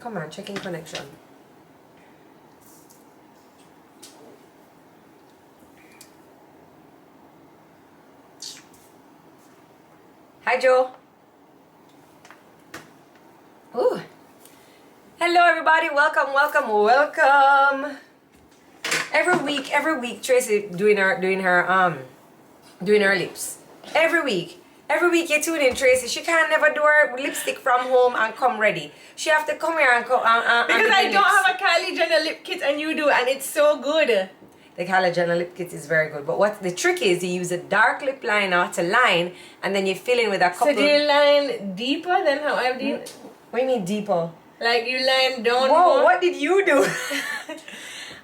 Come on, checking connection. Hi, Joe. Ooh. Hello, everybody. Welcome. Every week, Tracy doing her lips. Every week you tune in, Tracy. She can never do her lipstick from home and come ready. She have to come here and come because I don't have a Kylie Jenner lip kit and you do, and it's so good. The Kylie Jenner lip kit is very good, but what the trick is, you use a dark lip liner to line, and then you fill in with a couple. So do you line deeper than how I did? What do you mean deeper? Like you line down. Whoa! What did you do?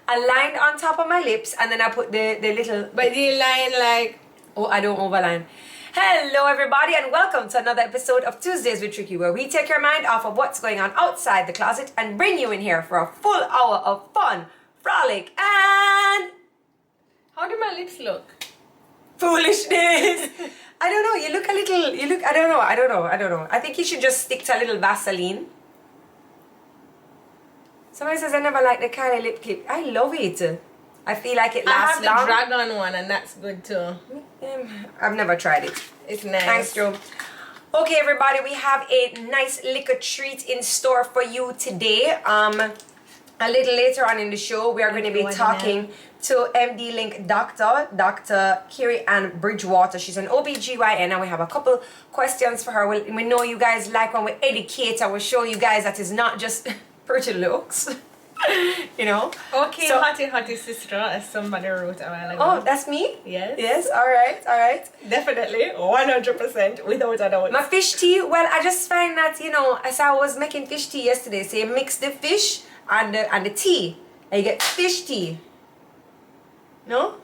I lined on top of my lips, and then I put the little. But do you line like? Oh, I don't overline. Hello, everybody, and welcome to another episode of Tuesdays with Tricky, where we take your mind off of what's going on outside the closet and bring you in here for a full hour of fun, frolic, and. How do my lips look? Foolishness. I don't know. You look a little. I don't know. I think you should just stick to a little Vaseline. Somebody says I never liked the Kylie lip kit. I love it. I feel like it lasts long. I have the dragon one, and that's good too. I've never tried it. It's nice. Thanks, Joe. Okay, everybody, we have a nice liquor treat in store for you today. A little later on in the show, we are going to be talking to MDLink Dr. KiriAnn Bridgewater. She's an OBGYN, and we have a couple questions for her. We know you guys like when we educate and we show you guys that it's not just pretty looks. You know? Okay, so, hottie sister, as somebody wrote a while ago. Oh, that's me? Yes. All right. Definitely, 100%, without a doubt. My fish tea, well, I just find that, you know, as I was making fish tea yesterday, so you mix the fish and the tea, and you get fish tea. No?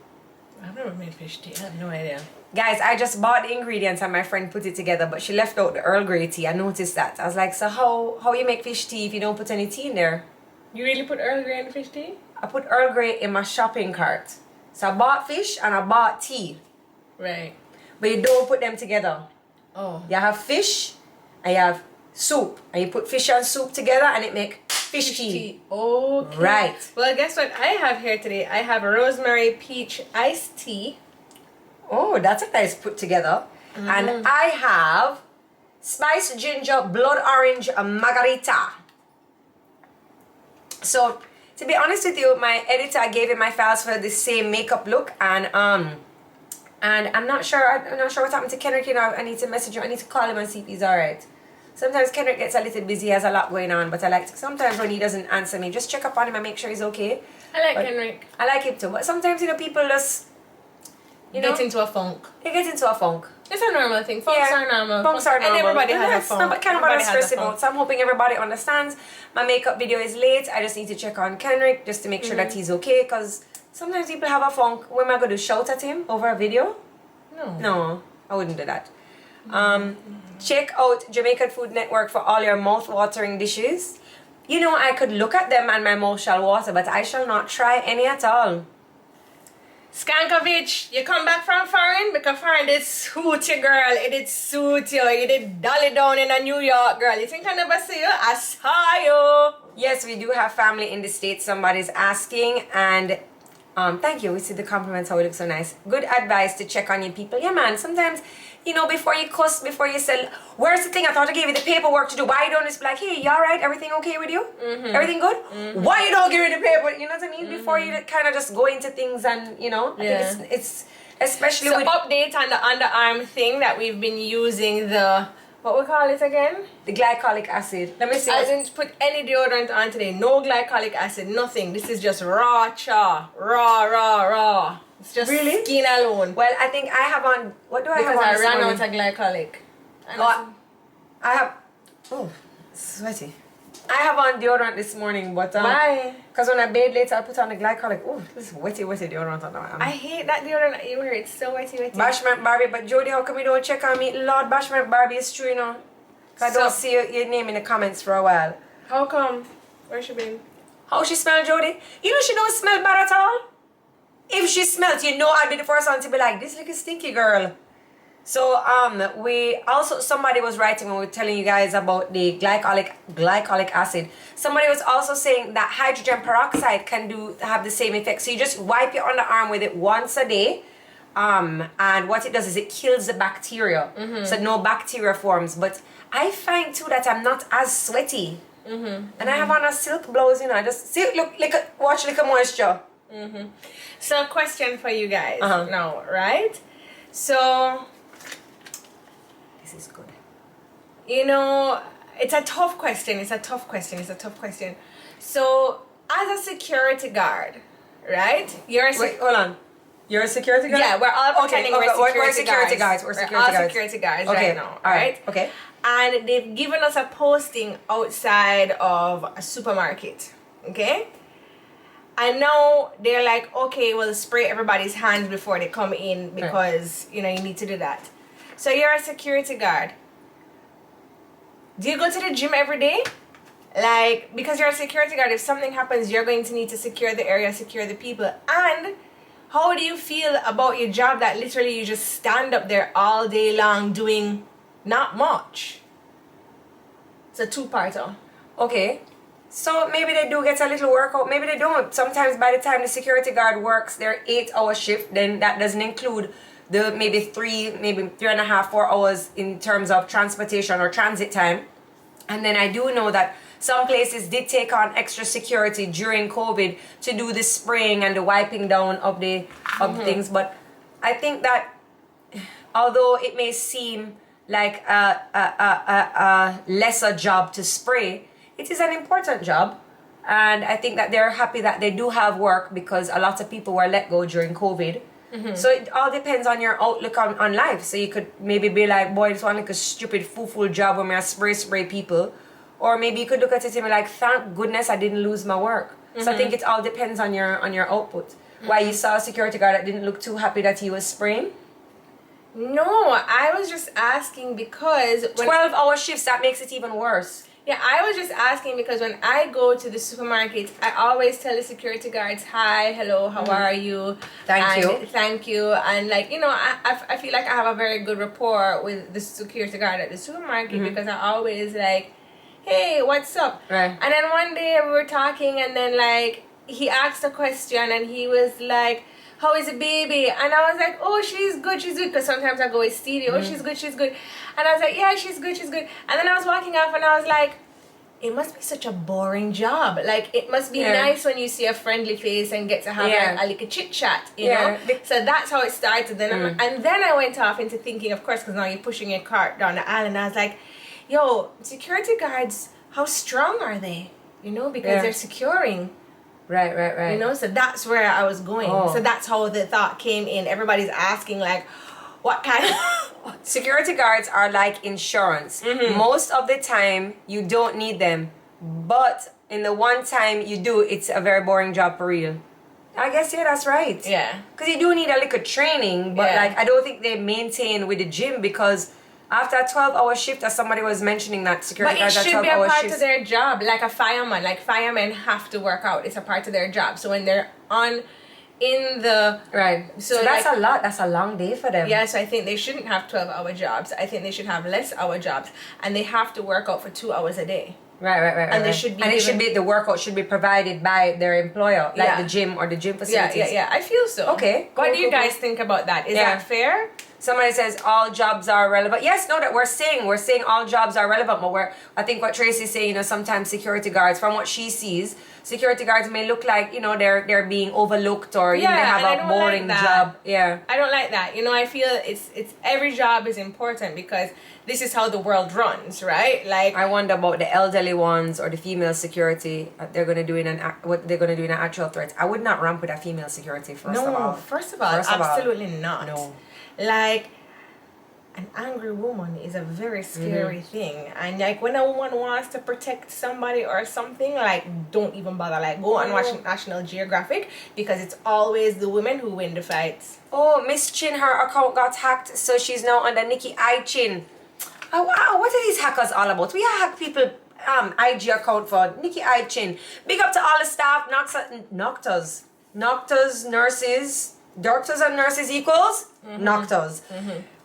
I've never made fish tea. I have no idea. Guys, I just bought the ingredients and my friend put it together, but she left out the Earl Grey tea. I noticed that. I was like, so how you make fish tea if you don't put any tea in there? You really put Earl Grey in the fish tea? I put Earl Grey in my shopping cart. So I bought fish and I bought tea. Right. But you don't put them together. Oh. You have fish and you have soup. And you put fish and soup together and it make fish tea. Okay. Right. Well, guess what I have here today? I have rosemary peach iced tea. Oh, that's a nice put together. And I have spiced ginger blood orange margarita. So, to be honest with you, my editor gave me my files for the same makeup look, and I'm not sure what happened to Kendrick. You know, I need to message him. I need to call him and see if he's alright. Sometimes Kendrick gets a little busy, he has a lot going on, but I like to, sometimes when he doesn't answer me, just check up on him and make sure he's okay. I like Kendrick. I like him too, but sometimes, you know, people just, you know, get into a funk. They get into a funk. It's a normal thing. Funks are normal. Funks are normal. And everybody has a funk. No, but kind of about to stress him out. So I'm hoping everybody understands. My makeup video is late. I just need to check on Kendrick just to make sure that he's okay. Because sometimes people have a funk. What am I going to shout at him over a video? No, I wouldn't do that. Check out Jamaican Food Network for all your mouth-watering dishes. You know, I could look at them and my mouth shall water, but I shall not try any at all. Skankovic, you come back from foreign because foreign did suit you, girl. It did suit you. You did dolly down in a New York, girl. You think I never see you? I saw you. Yes, we do have family in the States. Somebody's asking, and thank you. We see the compliments, how it looks so nice. Good advice to check on your people. Yeah, man. Sometimes, you know, before you cuss, before you say, where's the thing? I thought I gave you the paperwork to do. Why you don't just be like, hey, you alright? Everything okay with you? Everything good? Why you don't give me the paper? You know what I mean? Before you kind of just go into things and, you know, I think it's especially so with... update on the underarm thing that we've been using the... What we call it again? The glycolic acid. Let me see. I didn't put any deodorant on today. No glycolic acid. Nothing. This is just raw cha. Raw. It's just skin alone. Well, I think I have on... What do I have on Because this I ran morning? out of glycolic. I have... Oh, sweaty. I have on deodorant this morning, but... Why? Because when I bathe later, I put on the glycolic. Oh, this is wetty deodorant on my arm. I hate that deodorant that you wear. It's so wetty. Bashment Barbie, but Jodi, how come you don't check on me? Lord, Bashment Barbie is true, you know. I don't see your name in the comments for a while. How come? Where she been? How she smell, Jodi? You know she don't smell bad at all. If she smelt, you know I'd be the first one to be like, this little stinky girl. So we also, somebody was writing when we were telling you guys about the glycolic acid. Somebody was also saying that hydrogen peroxide can have the same effect. So you just wipe your underarm with it once a day. And what it does is it kills the bacteria. So no bacteria forms. But I find too that I'm not as sweaty. And I have on a silk blouse, you know. I just see, watch the moisture. So question for you guys now, right? So this is good. You know, it's a tough question. So as a security guard, right? Wait, hold on. You're a security guard? Yeah, we're all pretending we're security guards. We're security guards okay. right now, right? Okay. And they've given us a posting outside of a supermarket, okay? And now they're like, okay, well, spray everybody's hands before they come in because, you know, you need to do that. So you're a security guard. Do you go to the gym every day? Like, because you're a security guard, if something happens, you're going to need to secure the area, secure the people. And how do you feel about your job that literally you just stand up there all day long doing not much? It's a two-parter. Okay. So maybe they do get a little workout, maybe they don't. Sometimes by the time the security guard works their 8-hour shift, then that doesn't include the maybe 3.5, 4 hours in terms of transportation or transit time. And then I do know that some places did take on extra security during COVID to do the spraying and the wiping down of the things. But I think that although it may seem like a lesser job to spray, it is an important job. And I think that they're happy that they do have work because a lot of people were let go during COVID. So it all depends on your outlook on life. So you could maybe be like, boy, this one like a stupid fool job where I spray people. Or maybe you could look at it and be like, thank goodness I didn't lose my work. So I think it all depends on your output. Why you saw a security guard that didn't look too happy that he was spraying? No, I was just asking because 12-hour shifts, that makes it even worse. Yeah, I was just asking because when I go to the supermarket, I always tell the security guards, hi, hello, how are you? Thank you. And like, you know, I feel like I have a very good rapport with the security guard at the supermarket because I always like, hey, what's up? Right. And then one day we were talking and then like, he asked a question and he was like, how is the baby? And I was like, oh, she's good. Because sometimes I go with Stevie, oh, she's good. And I was like, yeah, she's good. And then I was walking off and I was like, it must be such a boring job. Like, it must be nice when you see a friendly face and get to have like, a little chit chat, you know? So that's how it started. Then and then I went off into thinking, of course, because now you're pushing your cart down the aisle. And I was like, yo, security guards, how strong are they? You know, because they're securing. Right. You know, so that's where I was going. So that's how the thought came in. Everybody's asking, like, what kind of... Security guards are like insurance. Most of the time, you don't need them. But in the one time you do, it's a very boring job for real. I guess, yeah, that's right. Yeah. Because you do need a little training. But, like, I don't think they maintain with the gym because... After a 12-hour shift, as somebody was mentioning that security guards are 12-hour shifts. But it should be a part of their job, like a fireman. Like firemen have to work out. It's a part of their job. So when they're in the... Right. So that's like, a lot. That's a long day for them. Yeah, so I think they shouldn't have 12-hour jobs. I think they should have less hour jobs. And they have to work out for 2 hours a day. Right. And they should be it should be, the workout should be provided by their employer, like the gym or the gym facilities. Yeah. I feel so. Okay. What do you guys think about that? Is that fair? Somebody says all jobs are relevant. Yes, no, that we're saying all jobs are relevant, but I think what Tracy's saying, you know, sometimes security guards, from what she sees, security guards may look like, you know, they're being overlooked or you know, they have a boring job. Yeah. I don't like that. You know, I feel it's every job is important because this is how the world runs, right? Like, I wonder about the elderly ones or the female security. What they're gonna do in an actual threat. I would not ramp with a female security first of all. First of all, absolutely not. No. Like, an angry woman is a very scary thing, and like when a woman wants to protect somebody or something, like don't even bother. Like go and watch National Geographic because it's always the women who win the fights. Oh, Miss Chin, her account got hacked, so she's now under Nikki I Chin. Oh, wow, what are these hackers all about? We hack people IG account for Nikki I Chin. Big up to all the staff, doctors and nurses equals. knocked us.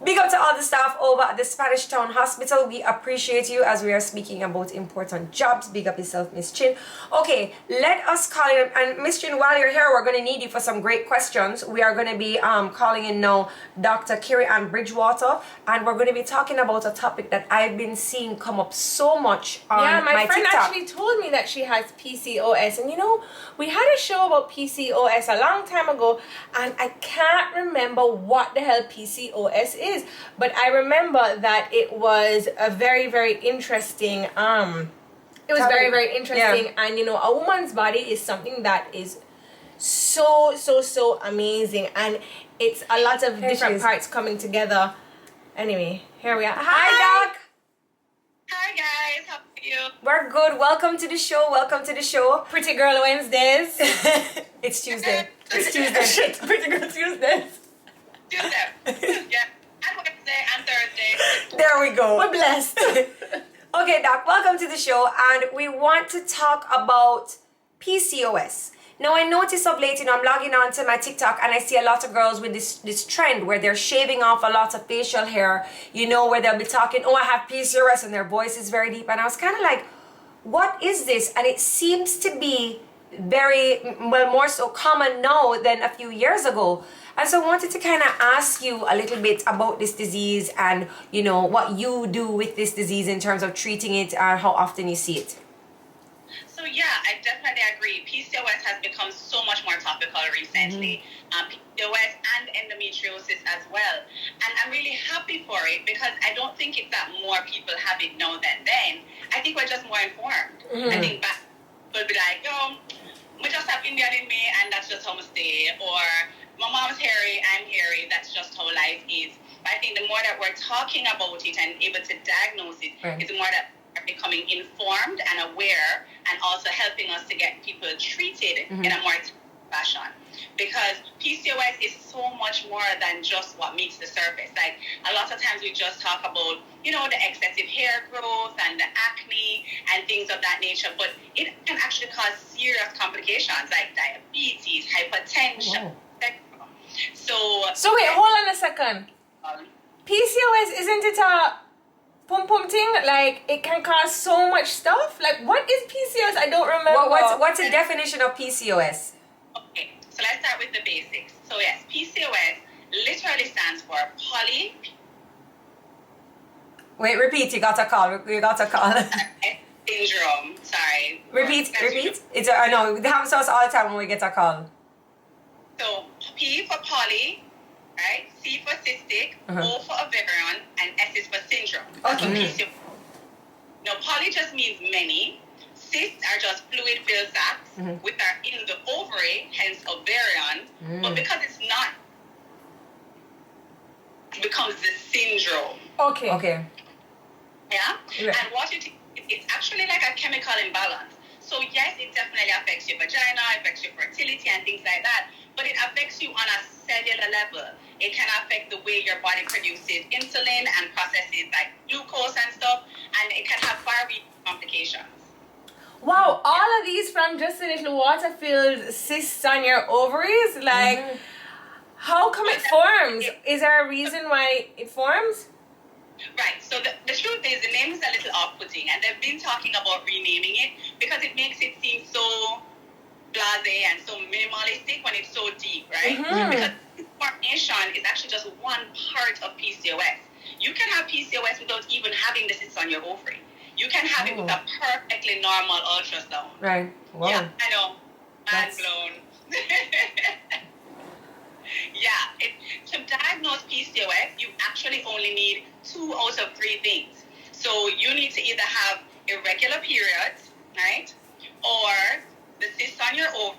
Big up to all the staff over at the Spanish Town Hospital. We appreciate you as we are speaking about important jobs. Big up yourself, Miss Chin. Okay, let us call in. And Miss Chin, while you're here, we're going to need you for some great questions. We are going to be calling in now Dr. KiriAnn Bridgewater, and we're going to be talking about a topic that I've been seeing come up so much on my friend TikTok. actually told me that she has PCOS, and you know, we had a show about PCOS a long time ago, and I can't remember what the hell PCOS is, but I remember that it was a very, very interesting it was topic. very, very interesting. Yeah. And you know, a woman's body is something that is so amazing, and it's a lot of different parts coming together. Anyway, here we are. Hi, Doc. Hi guys, how are you? We're good. Welcome to the show. Welcome to the show. Pretty Girl Wednesdays. It's Tuesday. It's Tuesday. Shit, Pretty Girl Tuesdays. Tuesday. Yeah. And Wednesday and Thursday. There we go. We're blessed. Okay, Doc, welcome to the show, and we want to talk about PCOS. Now, I notice of late, you know, I'm logging on to my TikTok and I see a lot of girls with this trend where they're shaving off a lot of facial hair, you know, where they'll be talking, oh, I have PCOS, and their voice is very deep. And I was kind of like, what is this? And it seems to be very, well, more so common now than a few years ago. And so I wanted to kind of ask you a little bit about this disease and, you know, what you do with this disease in terms of treating it and how often you see it. So yeah, I definitely agree. PCOS has become so much more topical recently. PCOS and endometriosis as well. And I'm really happy for it because I don't think it's that more people have it now than then. I think we're just more informed. I think back will be like, yo, we just have Indian in me and that's just how I stay. Or my mom's hairy, I'm hairy, that's just how life is. But I think the more that we're talking about it and able to diagnose it, it's the more that we're becoming informed and aware, and also helping us to get people treated in a more fashion. Because PCOS is so much more than just what meets the surface. Like, a lot of times we just talk about, you know, the excessive hair growth and the acne and things of that nature, but it can actually cause serious complications like diabetes, hypertension. So wait, hold on a second. PCOS, isn't it a pum thing? Like, it can cause so much stuff? Like, what is PCOS? I don't remember. What's the definition of PCOS? Okay, so let's start with the basics. So yes, PCOS literally stands for poly. Wait, repeat. You got a call. Syndrome. Sorry. Repeat. It's I know it happens to us all the time when we get a call. So P for poly, right? C for cystic, O for ovarian, and S is for syndrome. That's what PCOS. Now, poly just means many. Cysts are just fluid-filled sacs, which are in the ovary, hence ovarian. But because it's not, it becomes the syndrome. Okay. Yeah? And what it's actually like a chemical imbalance. So yes, it definitely affects your vagina, affects your fertility and things like that, but it affects you on a cellular level. It can affect the way your body produces insulin and processes like glucose and stuff, and it can have far-reaching complications. Wow, all of these from just a little water-filled cysts on your ovaries? Like, how come it forms? Is there a reason why it forms? Right, so the truth is the name is a little off-putting, and they've been talking about renaming it because it makes it seem so blasé and so minimalistic when it's so deep, right? Because formation is actually just one part of PCOS. You can have PCOS without even having the cysts on your ovary. You can have it with a perfectly normal ultrasound. Right. Wow. Yeah, I know. Mind blown. Yeah, to diagnose PCOS, you actually only need 2 out of 3 things. So you need to either have irregular periods, right? Or the cysts on your ovary,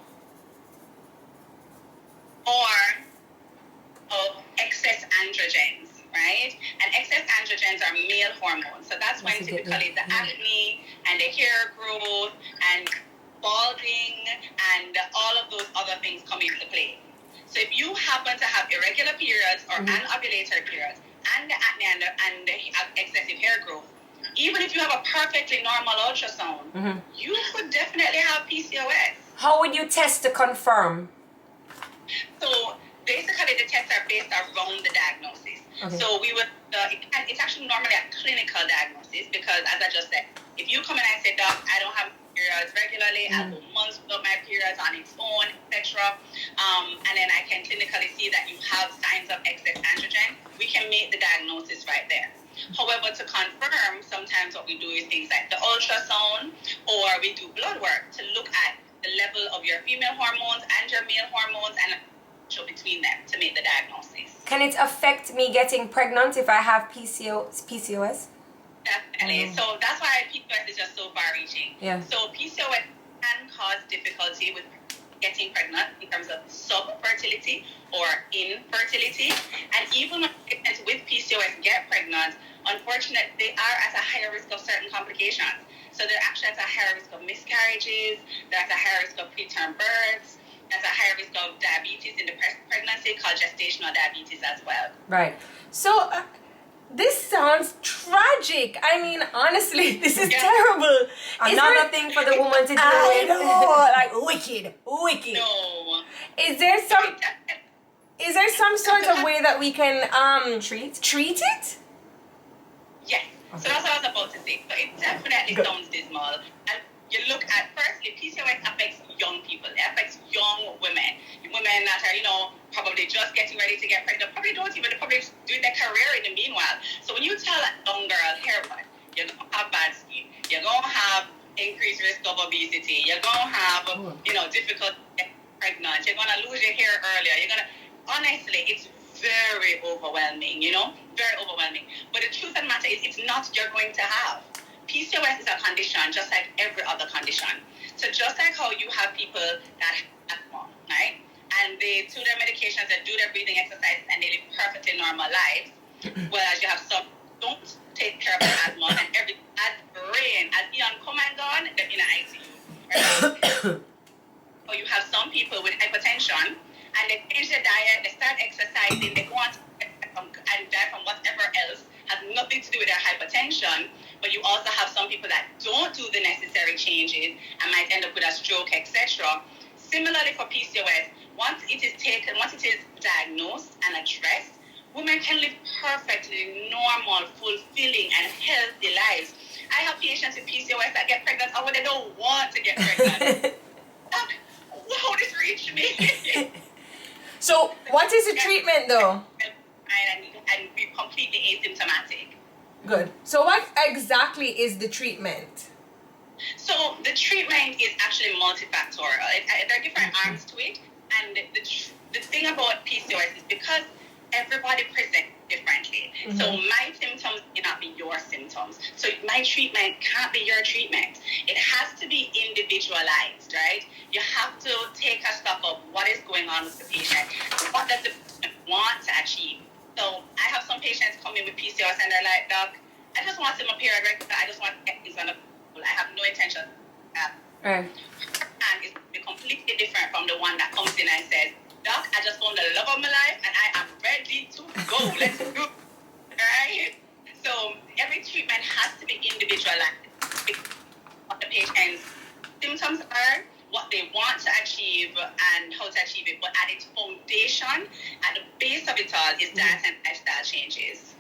or excess androgens, right? And excess androgens are male hormones. So that's when typically the acne and the hair growth and balding and all of those other things come into play. So if you happen to have irregular periods or anovulatory periods and the acne and the excessive hair growth, even if you have a perfectly normal ultrasound, you could definitely have PCOS. How would you test to confirm? So basically the tests are based around the diagnosis. Okay. So we would, it's actually normally a clinical diagnosis because, as I just said, if you come in and say, Doc, I don't have periods regularly, I go months without my periods on its own, etc., and then I can clinically see that you have signs of excess androgen, we can make the diagnosis right there. However, to confirm, sometimes what we do is things like the ultrasound, or we do blood work to look at the level of your female hormones and your male hormones and between them to make the diagnosis. Can it affect me getting pregnant if I have PCOS? Definitely. So that's why PCOS is just so far-reaching. Yeah. So PCOS can cause difficulty with getting pregnant in terms of subfertility or infertility. And even when patients with PCOS get pregnant, unfortunately, they are at a higher risk of certain complications. So they're actually at a higher risk of miscarriages, they're at a higher risk of preterm births, there's a higher risk of diabetes in the pregnancy called gestational diabetes as well. Right. So this sounds tragic. I mean, honestly, this is terrible. Another thing for the woman to do. I know, like wicked. No. Is there some sort of way that we can treat it? Yes. So that's what I was about to say. So it definitely sounds dismal. And you look at, firstly, PCOS affects young people. It affects young women. Women that are, probably just getting ready to get pregnant, probably doing their career in the meanwhile. So when you tell a young girl, here, what, you're going to have bad skin, you're going to have increased risk of obesity, you're going to have, difficulty getting pregnant, you're going to lose your hair earlier, honestly, it's very overwhelming, very overwhelming. But the truth of the matter is, it's not you're going to have. PCOS is a condition just like every other condition. So just like how you have people that have asthma, right? And they do their medications, they do their breathing exercises, and they live perfectly normal lives. Whereas you have some don't take care of their asthma, and as brain, as Ian come and gone, they're in an ICU. Right? Or you have some people with hypertension, and they change their diet, they start exercising, they go on and die from whatever else, has nothing to do with their hypertension. But you also have some people that don't do the necessary changes and might end up with a stroke, etc. Similarly for PCOS, once it is diagnosed and addressed, women can live perfectly normal, fulfilling, and healthy lives. I have patients with PCOS that get pregnant when they don't want to get pregnant. How this reached me. So what is the treatment though? And be completely asymptomatic. Good. So what exactly is the treatment? So the treatment is actually multifactorial. There are different arms to it. And the thing about PCOS is because everybody presents differently. So my symptoms cannot be your symptoms. So my treatment can't be your treatment. It has to be individualized, right? You have to take a stock of what is going on with the patient. What does the patient want to achieve? So I have some patients come in with PCOS and they're like, Doc, I just want to period regular. I just want to get things under control. I have no intention. Right. And it's completely different from the one that comes in and says, Doc, I just found the love of my life and I am ready to go. Let's go. Right? So every treatment has to be individualized. What the patient's symptoms are, what they want to achieve, and how to achieve it. But at its foundation, at the base of it all, is diet and lifestyle changes.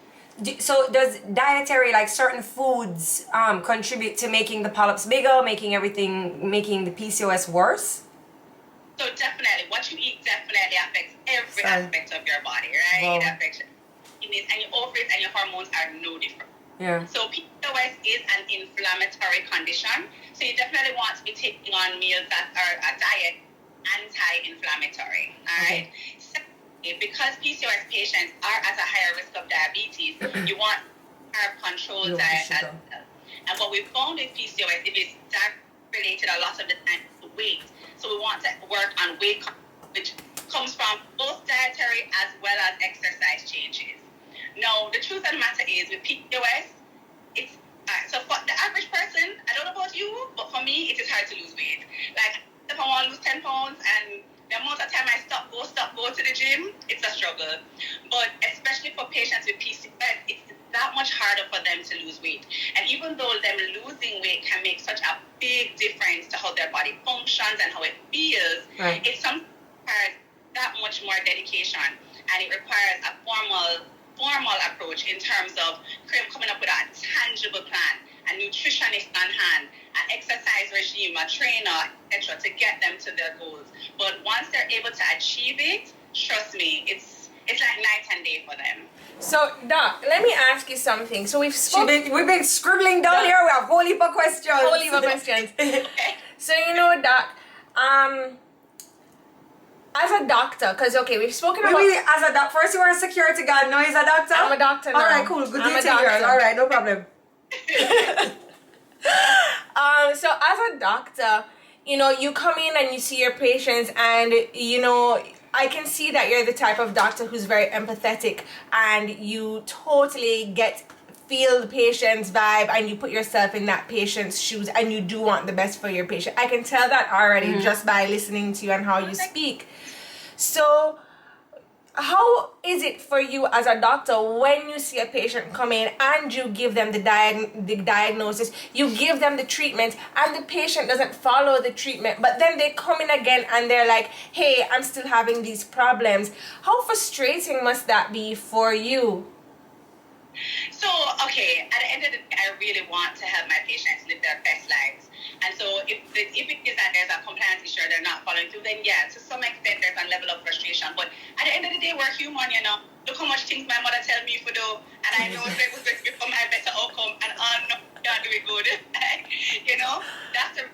So does dietary, like certain foods, contribute to making the polyps bigger, making the PCOS worse? So definitely, what you eat definitely affects every aspect of your body, right? Wow. It affects your kidneys, and your ovaries and your hormones are no different. Yeah. So PCOS is an inflammatory condition. So you definitely want to be taking on meals that are a diet anti-inflammatory. All right. Secondly, because PCOS patients are at a higher risk of diabetes, you want carb control diet as well. And what we found with PCOS, it is related a lot of the time to weight. So we want to work on weight control, which comes from both dietary as well as exercise changes. Now, the truth of the matter is with PCOS, it's so for the average person, I don't know about you, but for me, it is hard to lose weight. Like, if I want to lose 10 pounds and the amount of time I go to the gym, it's a struggle. But especially for patients with PCOS, it's that much harder for them to lose weight. And even though them losing weight can make such a big difference to how their body functions and how it feels, it's sometimes that much more dedication hand, an exercise regime, a trainer, etc., to get them to their goals. But once they're able to achieve it, trust me, it's like night and day for them. So, Doc, let me ask you something. So we've been scribbling down here. We have whole heap of questions. So Doc, as a doctor, because we've spoken about. Wait, as a doctor, first you were a security guard, now he's a doctor? I'm a doctor now. All right, cool. Good day to you, girl. All right, no problem. So as a doctor, you come in and you see your patients, and I can see that you're the type of doctor who's very empathetic, and you totally feel the patient's vibe, and you put yourself in that patient's shoes, and you do want the best for your patient. I can tell that already just by listening to you and how you speak. So how is it for you as a doctor when you see a patient come in and you give them the diagnosis, you give them the treatment, and the patient doesn't follow the treatment, but then they come in again and they're like, hey, I'm still having these problems? How frustrating must that be for you? So, okay, at the end of the day, I really want to help my patients live their best lives. And so if it is that there's a compliance issue, they're not following through, then yeah, to some extent there's a level of frustration. But at the end of the day, we're human, Look how much things my mother tell me to do, and I know it was for my better outcome, and no, can't do it good. That's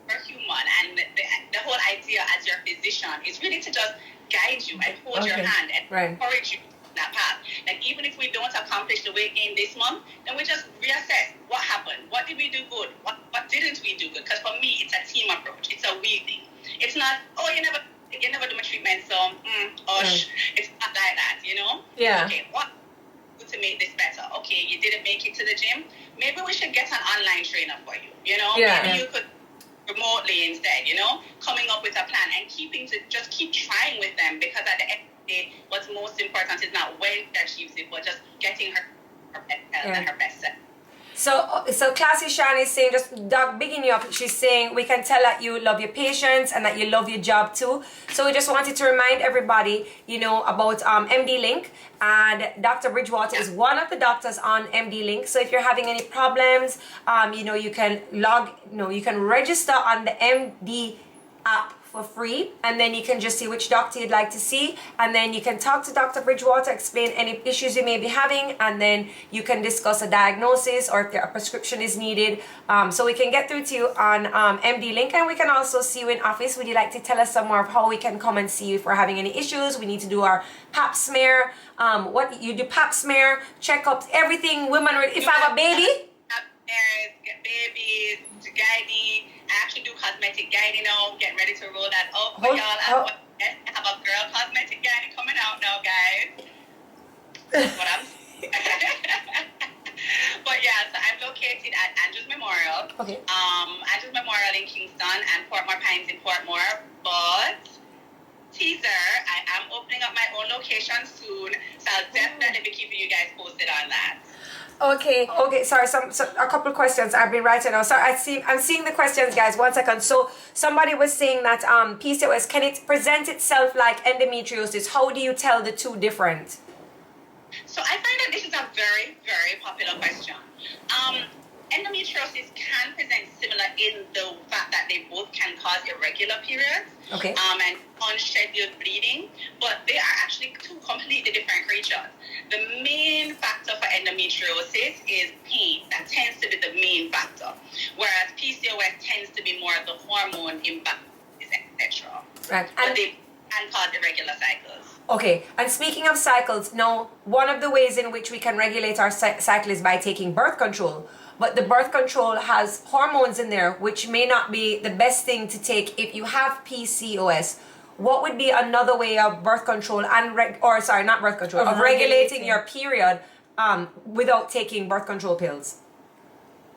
we're human, and the whole idea as your physician is really to just guide you and hold your hand and encourage you that path. Like, even if we don't accomplish the weight gain this month, then we just reassess what happened. What did we do good? What didn't we do good? Because for me, it's a team approach. It's a we thing. It's not, you never do my treatment, so it's not like that, Yeah. Okay, what to make this better? Okay, you didn't make it to the gym. Maybe we should get an online trainer for you. Maybe you could remotely instead. Coming up with a plan and keep trying with them, because at the end of the day, what's most important is not when she achieves it, but just getting her best health and her best self. So Classy Shan is saying, just Doc, bigging you up, she's saying we can tell that you love your patients and that you love your job too. So we just wanted to remind everybody, about MDLink, and Dr. Bridgewater is one of the doctors on MDLink. So if you're having any problems, you can register on the MD app for free, and then you can just see which doctor you'd like to see, and then you can talk to Dr. Bridgewater, explain any issues you may be having, and then you can discuss a diagnosis or if a prescription is needed. So we can get through to you on MDLink, and we can also see you in office. Would you like to tell us some more of how we can come and see you if we're having any issues? We need to do our pap smear. What you do, pap smear, checkups, everything women. If I have a baby, pap smears, get babies, gynae. I actually do cosmetic gynae now. Getting ready to roll that out for y'all. I have a girl cosmetic gynae coming out now, guys. That's what I'm saying. But yeah, so I'm located at Andrews Memorial. Okay. Andrews Memorial in Kingston and Port Pines in Portmore. But teaser, I am opening up my own location soon, so I'll definitely be keeping you guys posted on that. Okay, sorry, so a couple of questions I've been writing now. So I'm seeing the questions, guys. 1 second. So somebody was saying that PCOS, can it present itself like endometriosis? How do you tell the two different? So I find that this is a very, very popular question. Endometriosis can present similar in the fact that they both can cause irregular periods and unscheduled bleeding, but they are actually two completely different creatures. The main factor for endometriosis is pain. That tends to be the main factor, whereas PCOS tends to be more of the hormone imbalance, etc. Right. But they can cause irregular cycles. Okay, and speaking of cycles, now one of the ways in which we can regulate our cycle is by taking birth control. But the birth control has hormones in there, which may not be the best thing to take if you have PCOS. What would be another way of birth control and regulating your period without taking birth control pills?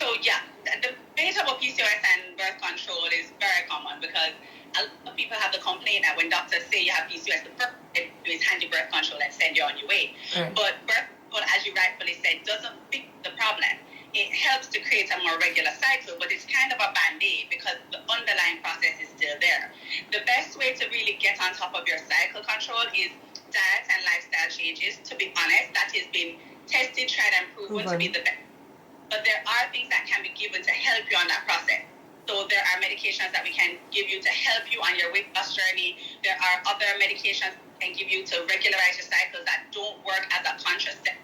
So yeah, the debate about PCOS and birth control is very common, because a lot of people have the complaint that when doctors say you have PCOS, the first thing they do is hand you birth control and send you on your way. Right. But birth control, as you rightfully said, doesn't fix the problem. It helps to create a more regular cycle, but it's kind of a band-aid because the underlying process is still there. The best way to really get on top of your cycle control is diet and lifestyle changes. To be honest, that has been tested, tried, and proven to be the best. but there are things that can be given to help you on that process. So there are medications that we can give you to help you on your weight loss journey. There are other medications we can give you to regularize your cycles that don't work as a contraceptive.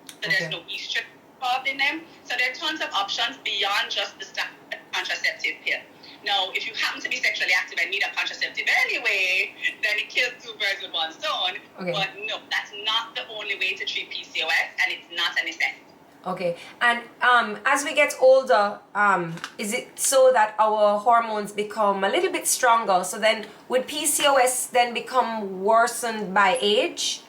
So there's no estrogen involved in them. So there are tons of options beyond just the standard contraceptive pill. Now, if you happen to be sexually active and need a contraceptive anyway, then it kills two birds with one stone. Okay. But no, that's not the only way to treat PCOS, and it's not a necessity. Okay, and as we get older, is it so that our hormones become a little bit stronger? So then, would PCOS then become worsened by age?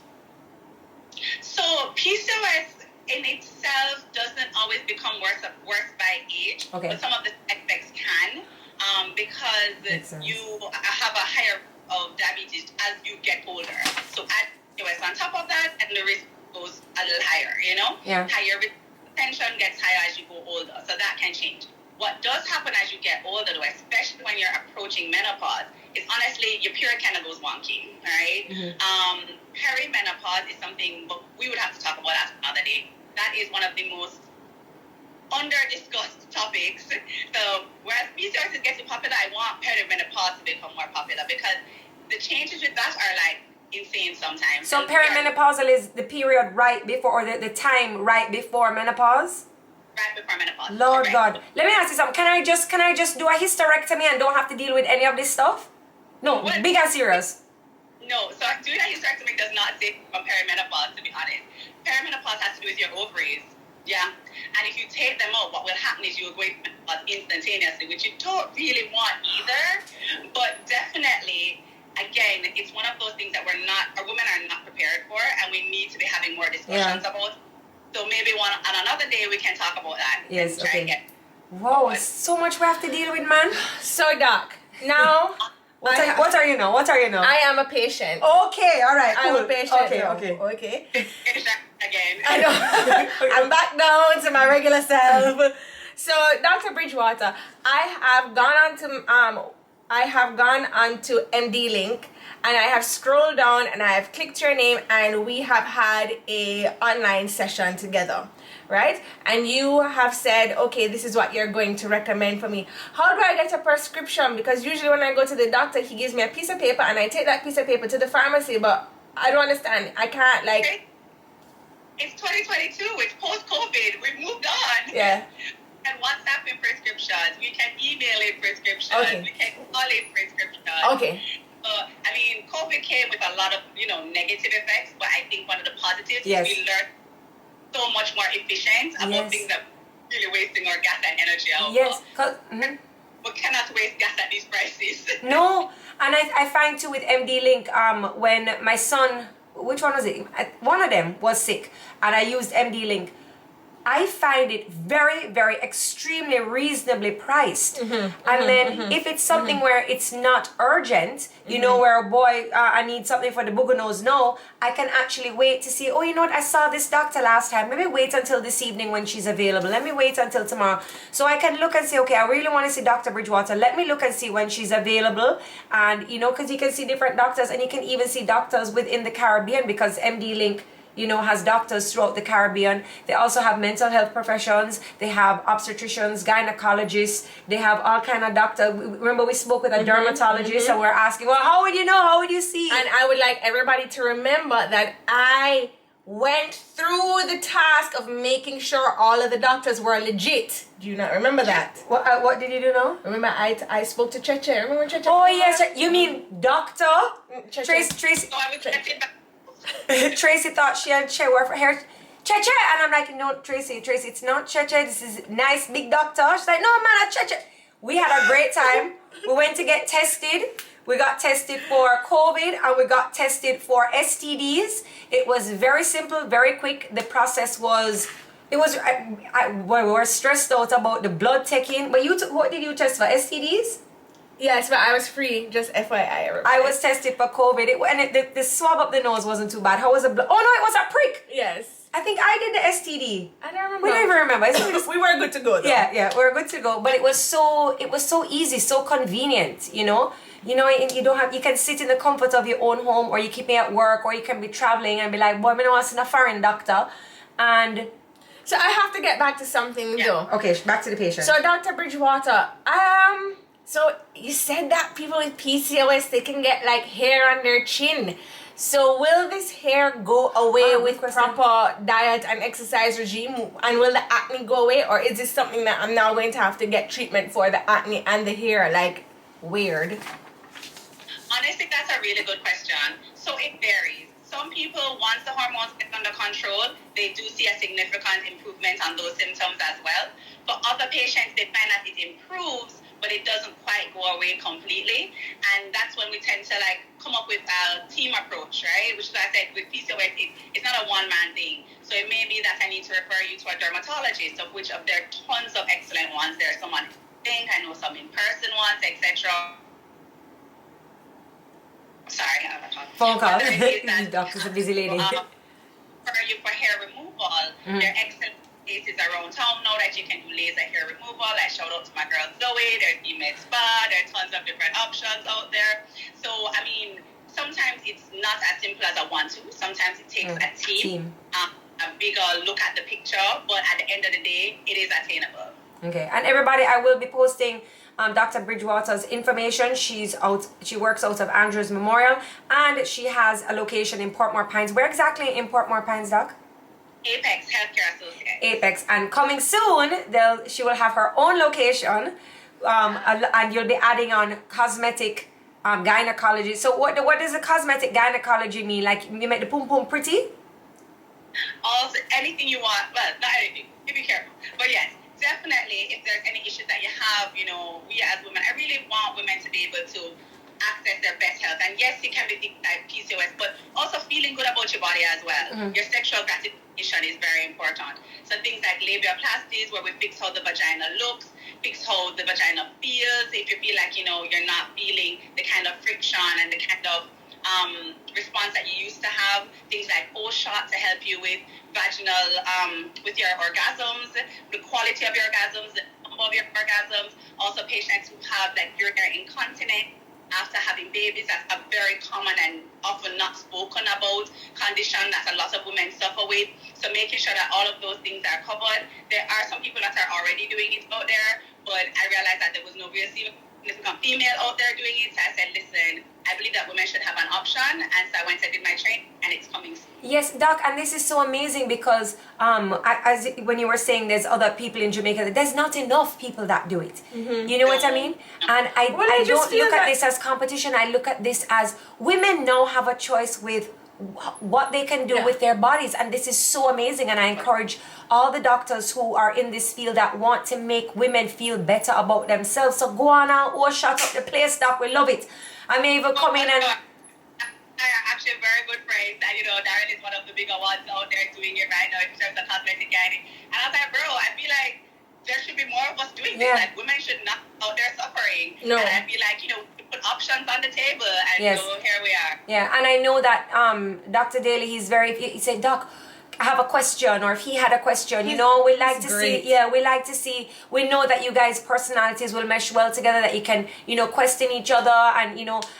So PCOS in itself doesn't always become worse by age, Okay. but some of the effects can, because you have a higher of diabetes as you get older. So add PCOS on top of that, and the risk goes a little higher. You know, higher risk. Tension gets higher as you go older, so that can change. What does happen as you get older, though, especially when you're approaching menopause, is honestly your period kind of goes wonky, right? Perimenopause is something we would have to talk about that another day. That is one of the most under-discussed topics. So whereas PCOS is getting popular, I want perimenopause to become more popular because the changes with that are like insane sometimes. So perimenopausal is the period right before, or the time right before menopause? Right before menopause. Lord right. God. Let me ask you something. Can I just do a hysterectomy and don't have to deal with any of this stuff? No, What? big and serious. No, so doing a hysterectomy does not say from perimenopause, to be honest. Perimenopause has to do with your ovaries. Yeah. And if you take them out, what will happen is you will go into menopause instantaneously, which you don't really want either. But definitely, again, it's one of those things that our women are not prepared for, and we need to be having more discussions about. So maybe on another day we can talk about that. Yes, and try okay. and Wow, so much we have to deal with, man. So, Doc, now What are you now? I am a patient. Okay, all right, cool. I'm a patient. Okay, now. okay. Okay. again. I know. I'm back down to my regular self. So, Dr. Bridgewater, I have gone onto MDLink, and I have scrolled down and I have clicked your name, and we have had a online session together, right? And you have said, okay, this is what you're going to recommend for me. How do I get a prescription? Because usually when I go to the doctor, he gives me a piece of paper and I take that piece of paper to the pharmacy, but I don't understand. I can't, like... Okay. It's 2022. It's post-COVID. We've moved on. Yeah. We can WhatsApp in prescriptions. We can email in prescriptions. Okay. We can call in prescriptions. Okay. I mean, COVID came with a lot of, negative effects, but I think one of the positives Yes. is we learned so much more efficient about things that really wasting our gas and energy out. Yes, We cannot waste gas at these prices. No, and I find too with MDLink, when my son, which one was it? One of them was sick, and I used MDLink. I find it very, very extremely reasonably priced. And then if it's something where it's not urgent, you know, where boy, I need something for the booger nose, no, I can actually wait to see, oh, you know what, I saw this doctor last time. Maybe wait until this evening when she's available. Let me wait until tomorrow. So I can look and say, okay, I really want to see Dr. Bridgewater. Let me look and see when she's available. And, because you can see different doctors, and you can even see doctors within the Caribbean, because MDLink, has doctors throughout the Caribbean. They also have mental health professions. They have obstetricians, gynecologists. They have all kind of doctors. Remember, we spoke with a dermatologist, and we're asking, well, how would you know? How would you see? And I would like everybody to remember that I went through the task of making sure all of the doctors were legit. Do you not remember that? What did you do now? Remember, I spoke to Cheche. Remember Cheche? Oh, yes. You mean Doctor? Cheche. Tracy. So I was checking back. Tracy thought she and Che were for hair. Cheche, and I'm like, no, Tracy, it's not Cheche. This is nice big doctor. She's like, no, man, I Cheche. We had a great time. We went to get tested. We got tested for COVID, and we got tested for STDs. It was very simple, very quick. The process was, we were stressed out about the blood taking. But what did you test for, STDs? Yes, but I was free, just FYI. Everybody. I was tested for COVID, the swab up the nose wasn't too bad. How was it? Oh no, it was a prick. Yes. I think I did the STD. I don't remember. We don't even remember. We were good to go though. Yeah, we were good to go. But it was so easy, so convenient, you don't you can sit in the comfort of your own home, or you keep me at work, or you can be traveling and be like, boy, I don't want to see a foreign doctor. And So I have to get back to something though. Okay, back to the patient. So Dr. Bridgewater, so you said that people with PCOS, they can get like hair on their chin. So will this hair go away with proper diet and exercise regime? And will the acne go away? Or is this something that I'm now going to have to get treatment for the acne and the hair? Like, weird. Honestly, that's a really good question. So it varies. Some people, once the hormones get under control, they do see a significant improvement on those symptoms as well. For other patients, they find that it improves, but it doesn't quite go away completely. And that's when we tend to like come up with a team approach, right? Which is why I said with PCOS, it's not a one-man thing. So it may be that I need to refer you to a dermatologist, of which there are tons of excellent ones. There's some on think, I know some in-person ones, etc. Sorry, I have a phone call. The doctor's a busy lady. For you for hair removal, there are excellent places around town now that you can do laser hair removal. I shout out to my girl Zoe. There's Med Spa. There are tons of different options out there. So I mean, sometimes it's not as simple as I want to. Sometimes it takes a team. A bigger look at the picture, but at the end of the day, it is attainable. Okay, and everybody, I will be posting Dr. Bridgewater's information. She works out of Andrews Memorial, and she has a location in Portmore Pines. Where exactly in Portmore Pines, Doc? Apex Healthcare Associates. Apex, and coming soon, she will have her own location, and you'll be adding on Cosmetic gynecology. So what does the Cosmetic gynecology mean? Like you make the pum pum pretty? Also, anything you want. Well, not anything. You be careful. But yes. Definitely, if there's any issues that you have, we as women, I really want women to be able to access their best health. And yes, it can be things like PCOS, but also feeling good about your body as well. Your sexual gratification is very important. So things like labiaplasties, where we fix how the vagina looks, fix how the vagina feels. If you feel like, you're not feeling the kind of friction and the kind of response that you used to have, things like O-shot to help you with vaginal, with your orgasms, the quality of your orgasms, the number of your orgasms. Also patients who have like urinary incontinence after having babies, that's a very common and often not spoken about condition that a lot of women suffer with. So making sure that all of those things are covered. There are some people that are already doing it out there, but I realized that there was no real significant female out there doing it. So I said, listen, I believe that women should have an option, and so I went and did my training, and it's coming soon. Yes, Doc, and this is so amazing because as when you were saying there's other people in Jamaica, there's not enough people that do it. You know what I mean? And I don't look at this as competition. I look at this as women now have a choice with what they can do with their bodies, and this is so amazing. And I encourage all the doctors who are in this field that want to make women feel better about themselves. So go on out or shut up the place, Doc. We love it. I may even come in and I are actually very good friends, and Darren is one of the bigger ones out there doing it right now in terms of cosmetic gynae. And I was like, bro, I feel like there should be more of us doing this. Like women should not be out there suffering. No. And I feel like, we put options on the table, and so here we are. Yeah, and I know that Dr. Daly, he said, Doc, I have a question, or if he had a question, we like to see, we know that you guys' personalities will mesh well together, that you can, question each other, and,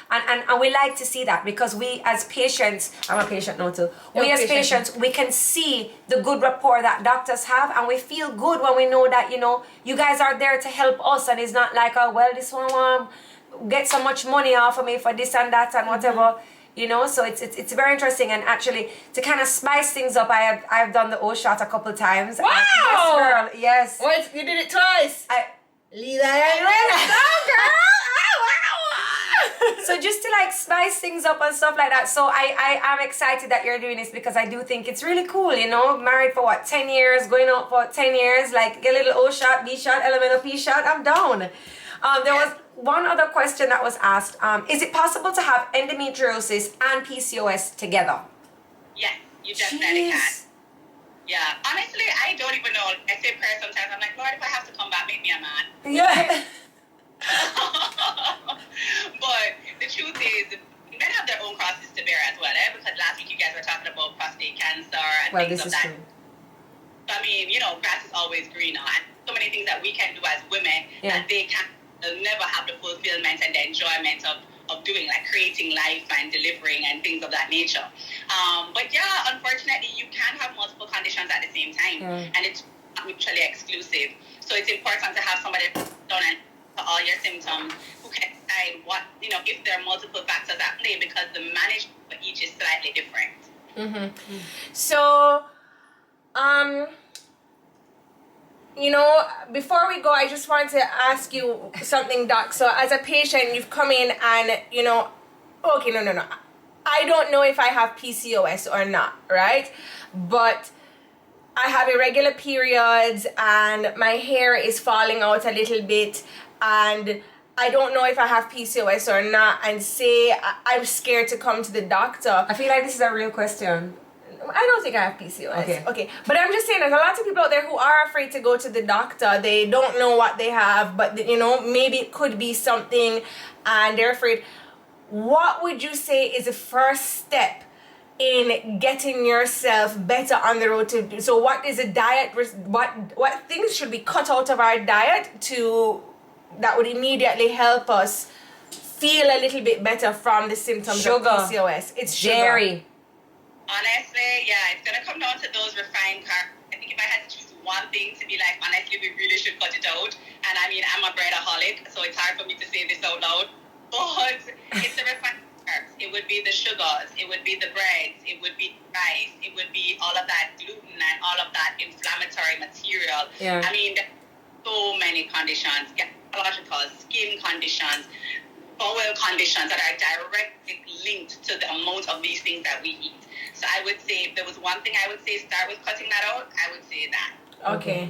and we like to see that, because we as patients, I'm a patient now too, patients, we can see the good rapport that doctors have, and we feel good when we know that, you guys are there to help us, and it's not like, oh, well, this one get so much money off of me for this and that and whatever. So it's very interesting, and actually to kind of spice things up, I've done the O-shot a couple times. Wow! Yes, girl. Yes. What? You did it twice. Leave that girl. So just to like spice things up and stuff like that. So I am excited that you're doing this, because I do think it's really cool. Married for 10 years, going out for 10 years, like get a little O-shot, B-shot, elemental P-shot. I'm down. There was one other question that was asked. Is it possible to have endometriosis and PCOS together? Yes, you definitely can. Yeah, honestly, I don't even know. I say prayer sometimes. I'm like, Lord, if I have to come back, make me a man. Yeah. But the truth is, men have their own crosses to bear as well, because last week you guys were talking about prostate cancer and things of that. So, I mean, grass is always greener, and so many things that we can do as women that they can. They'll never have the fulfillment and the enjoyment of of doing, like creating life and delivering and things of that nature. But yeah, unfortunately, you can have multiple conditions at the same time, and it's not mutually exclusive. So it's important to have somebody done and all your symptoms who can decide what, you know, if there are multiple factors at play, because the management for each is slightly different. So, you know, before we go, I just want to ask you something, Doc. So as a patient, you've come in and, you know, okay, no. I don't know if I have PCOS or not, right? But I have irregular periods and my hair is falling out a little bit, and I don't know if I have PCOS or not, and say I'm scared to come to the doctor. I feel like this is a real question. I don't think I have PCOS. Okay. But I'm just saying there's a lot of people out there who are afraid to go to the doctor. They don't know what they have, but you know, maybe it could be something and they're afraid. What would you say is the first step in getting yourself better on the road to, so what is a diet, what things should be cut out of our diet to, that would immediately help us feel a little bit better from the symptoms of PCOS? It's dairy. Honestly, yeah, it's gonna come down to those refined carbs. I think if I had to choose one thing to be like, honestly, we really should cut it out. And I mean, I'm a breadaholic, so it's hard for me to say this out loud. But it's the refined carbs. It would be the sugars. It would be the breads. It would be rice. It would be all of that gluten and all of that inflammatory material. Yeah. I mean, there's so many conditions, gynecological, skin conditions, bowel conditions that are directly linked to the amount of these things that we eat. So I would say, if there was one thing I would say, start with cutting that out, I would say that. Okay.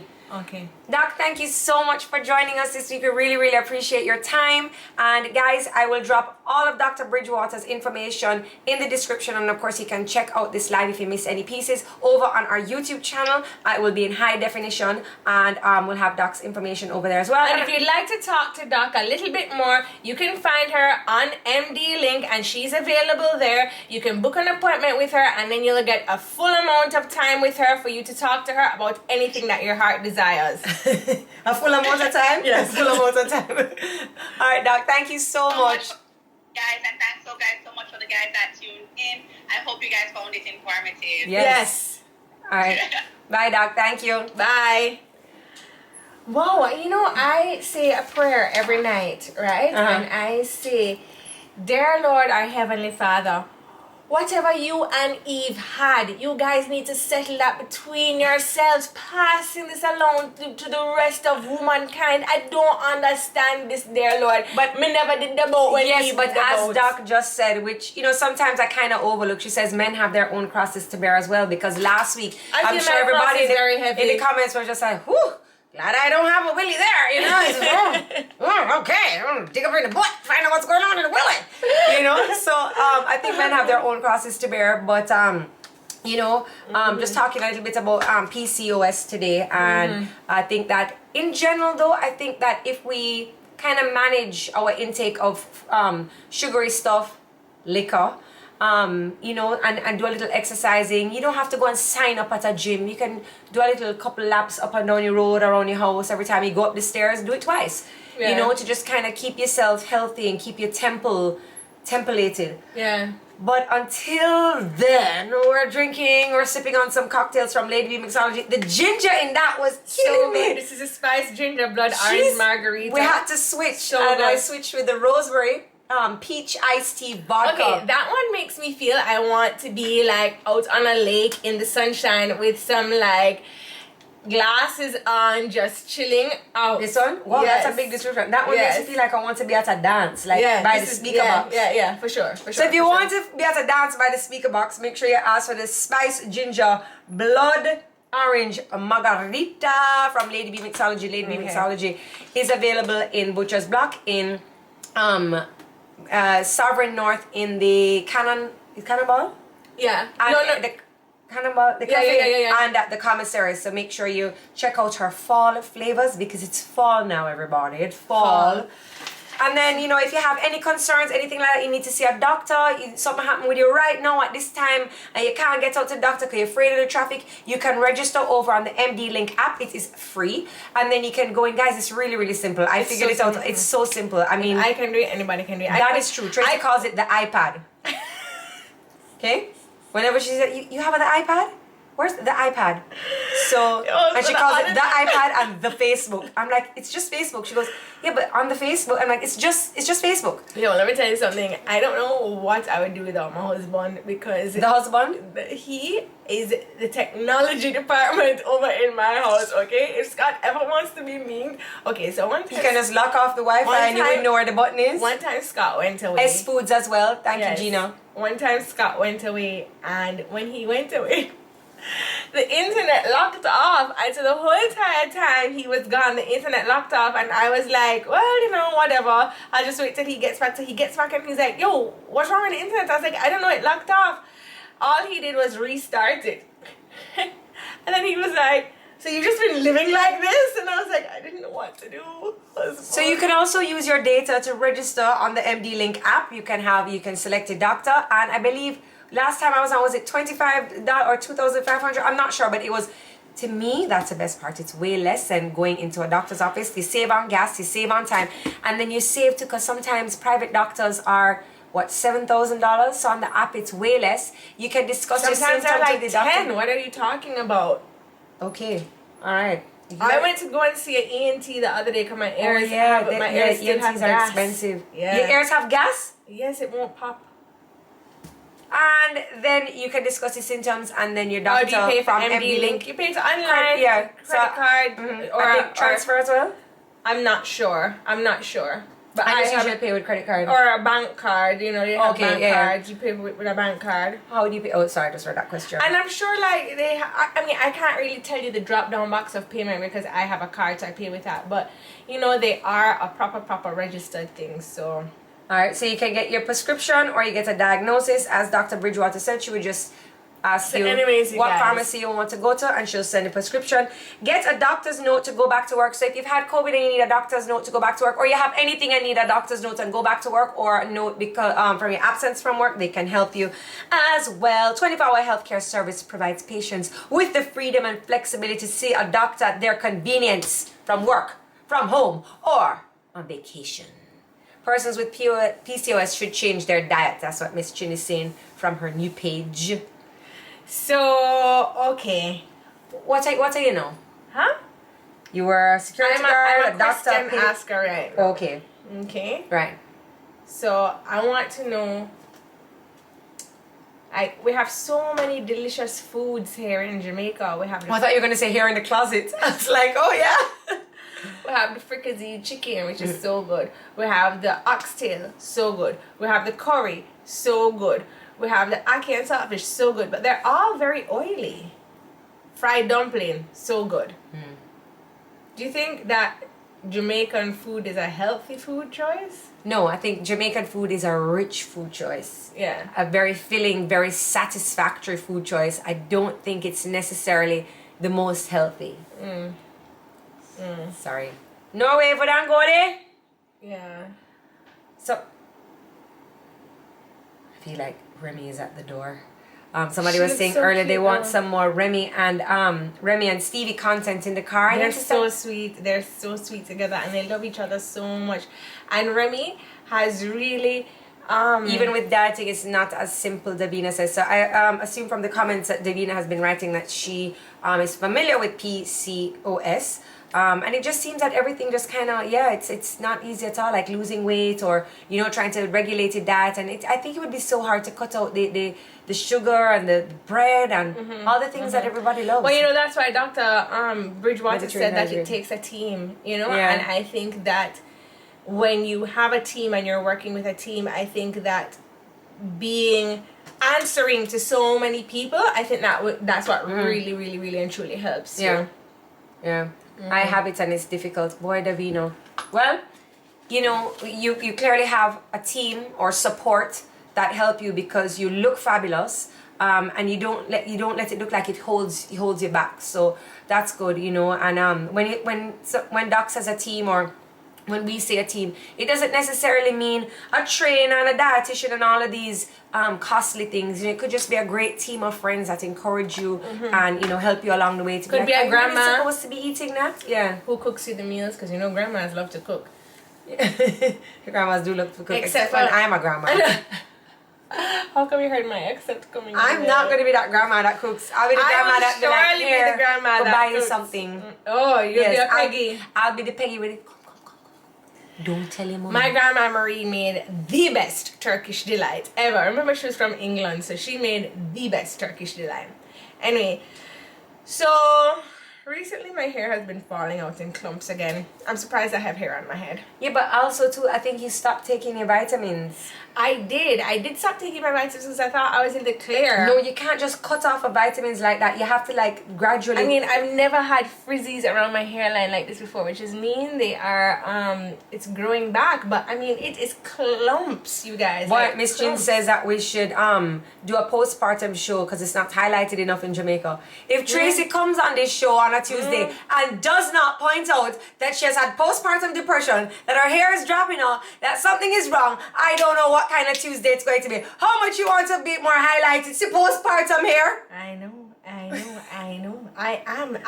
Doc, thank you so much for joining us this week. We really appreciate your time. And guys, I will drop all of Dr. Bridgewater's information in the description. And of course, you can check out this live if you miss any pieces over on our YouTube channel. It will be in high definition, and we'll have Doc's information over there as well. And if you'd like to talk to Doc a little bit more, you can find her on MDLink, and she's available there. You can book an appointment with her, and then you'll get a full amount of time with her for you to talk to her about anything that your heart desires. A full amount of time? Yes. Full amount of time. All right, Doc, thank you so much. Guys, and thanks so much for the guys that tuned in. I hope you guys found it informative. Yes. All right. Bye, Doc. Thank you. Bye. Wow, you know, I say a prayer every night, right? And I say, Dear Lord, our Heavenly Father, whatever you and Eve had, you guys need to settle that between yourselves, passing this along to the rest of womankind. I don't understand this, dear Lord. But me never did the boat when yes, Eve but did the as boat. Doc just said, which, you know, sometimes I kind of overlook, she says men have their own crosses to bear as well, because last week, I'm sure everybody in the comments was just like, whew, glad I don't have a willy there, you know. It's, okay, dig up in the butt, find out what's going on in the willy, you know. So I think men have their own crosses to bear, but you know, just talking a little bit about PCOS today, and I think that in general, though, I think that if we kind of manage our intake of sugary stuff, liquor, you know, and do a little exercising. You don't have to go and sign up at a gym. You can do a little couple laps up and down your road, around your house. Every time you go up the stairs, do it twice. Yeah. You know, to just kind of keep yourself healthy and keep your templated. Yeah. But until then, we're sipping on some cocktails from Lady Bee Mixology. The ginger in that was killing me. This is a spiced ginger blood orange margarita. We had to switch, So and good. I switched with the rosemary peach iced tea vodka. Okay, that one makes me feel I want to be like out on a lake in the sunshine with some like glasses on, just chilling out. This one? Wow, Yes. that's a big description. That one Yes. makes me feel like I want to be at a dance, like by the speaker box. Yeah, for sure. So if you want to be at a dance by the speaker box, make sure you ask for the spiced ginger blood orange margarita from Lady Bee Mixology. Lady Bee Mixology is available in Butcher's Block, in Sovereign North, in the Cannonball? Yeah. And the Cannonball, the cafe, yeah. and at the commissary. So make sure you check out her fall flavors, because it's fall now, everybody. It's fall. And then, you know, if you have any concerns, anything like that, you need to see a doctor, something happened with you right now at this time, and you can't get out to the doctor because you're afraid of the traffic, you can register over on the MDLink app. It is free. And then you can go in. Guys, it's really, really simple. I figured it out. It's so simple. I mean, I can do it, anybody can do it. That is true. Tracy calls it the iPad. Okay? Whenever she said, you have an iPad? Where's the iPad? So, and she calls it the iPad and the Facebook. I'm like, it's just Facebook. She goes, yeah, but on the Facebook. I'm like, it's just Facebook. Yo, let me tell you something. I don't know what I would do without my husband, because the husband, he is the technology department over in my house. Okay, if Scott ever wants to be mean, okay, so one time you can just lock off the Wi-Fi and you would know where the button is. One time Scott went away. S Foods as well. Thank you, Gina. One time Scott went away, and when he went away, the internet locked off, and so the whole entire time he was gone, the internet locked off, and I was like, well, you know, whatever, I'll just wait till he gets back. So he gets back and he's like, yo, what's wrong with the internet? I was like, I don't know, it locked off. All he did was restart it. And then he was like, so you've just been living like this? And I was like, I didn't know what to do. So you can also use your data to register on the MDLink app. You can select a doctor, and I believe last time I was on, was it $25 or $2,500? I'm not sure, but it was, to me, that's the best part. It's way less than going into a doctor's office. You save on gas, you save on time, and then you save too, because sometimes private doctors are, what, $7,000? So on the app, it's way less. You can discuss your symptoms like with the doctor. What are you talking about? Okay, all right. I went to go and see an ENT the other day because my ears my ears still have gas. Expensive. Yeah. Your ears have gas? Yes, it won't pop. And then you can discuss the symptoms, and then your doctor do you pay for from MDLink? You pay to online, credit card, or I think transfer as well. I'm not sure. But I just usually pay with credit card or a bank card. You know, they have bank cards. Yeah. You pay with a bank card. How do you pay? Oh, sorry, I just read that question. And I'm sure, like I mean, I can't really tell you the drop down box of payment because I have a card, so I pay with that. But you know, they are a proper registered thing. So. Alright, so you can get your prescription or you get a diagnosis. As Dr. Bridgewater said, she would just ask you what pharmacy you want to go to, and she'll send a prescription. Get a doctor's note to go back to work. So if you've had COVID and you need a doctor's note to go back to work, or you have anything and need a doctor's note and go back to work, or a note because from your absence from work, they can help you as well. 24-hour healthcare service provides patients with the freedom and flexibility to see a doctor at their convenience from work, from home, or on vacation. Persons with PCOS should change their diet. That's what Miss Chin is saying from her new page. So, okay. What are you now? Huh? You were a security guard, I'm a doctor. question asker right now. Okay. Okay. Right. So, I want to know, we have so many delicious foods here in Jamaica. We have. I thought you were going to say here in the closet. I was like, oh yeah. We have the fricassee chicken, which is so good. We have the oxtail, so good. We have the curry, so good. We have the ackee and saltfish, so good. But they're all very oily. Fried dumpling, so good. Do you think that Jamaican food is a healthy food choice? No, I think Jamaican food is a rich food choice. Yeah. A very filling, very satisfactory food choice. I don't think it's necessarily the most healthy. Sorry. Norway, if we don't go there? Yeah. So, I feel like Remy is at the door. Somebody was saying so earlier they want some more Remy and Stevie content in the car. They're so sweet. They're so sweet together, and they love each other so much. And Remy has really even with dieting, it's not as simple, Davina says. So I assume from the comments that Davina has been writing that she is familiar with PCOS. And it just seems that everything just kind of, it's not easy at all, like losing weight or, you know, trying to regulate your diet. And I think it would be so hard to cut out the sugar and the bread and all the things that everybody loves. Well, you know, that's why Dr. Bridgewater said that it takes a team, you know, and I think that when you have a team and you're working with a team, I think that answering to so many people, I think that's what really, really, really and truly helps. Yeah. I have it and it's difficult. Boy, Davino. Well, you know, you clearly have a team or support that help you because you look fabulous, and you don't let it look like it holds you back. So that's good, you know. And when Docs has a team or when we say a team, it doesn't necessarily mean a trainer and a dietitian and all of these costly things. You know, it could just be a great team of friends that encourage you and, you know, help you along the way. To Could be like, a grandma. Are you really supposed to be eating that? Yeah. Who cooks you the meals? Because you know grandmas love to cook. Your grandmas do love to cook. Except when for- I'm a grandma. How come you heard my except coming? I'm not going to be that grandma that cooks. I'll be the grandma that be like, surely be here, the grandma go that buy you cooks. something. Oh, you'll be a Peggy. I'll be the Peggy with it. Come. Don't tell your mom. My grandma Marie made the best Turkish delight ever. I remember she was from England, so she made the best Turkish delight. Anyway, so recently my hair has been falling out in clumps again. I'm surprised I have hair on my head. Yeah, but also too, I think you stopped taking your vitamins. I did stop taking my vitamins because I thought I was in the clear. No, you can't just cut off of vitamins like that. You have to like gradually. I mean, I've never had frizzies around my hairline like this before, which is mean they are it's growing back, but I mean it is clumps, you guys. But like, Miss June clumps. says that we should do a postpartum show because it's not highlighted enough in Jamaica. If Tracy comes on this show on a Tuesday and does not point out that she has had postpartum depression, that her hair is dropping off, that something is wrong, I don't know what kind of Tuesday it's going to be. How much you want to be more highlighted? It's the postpartum hair. I know.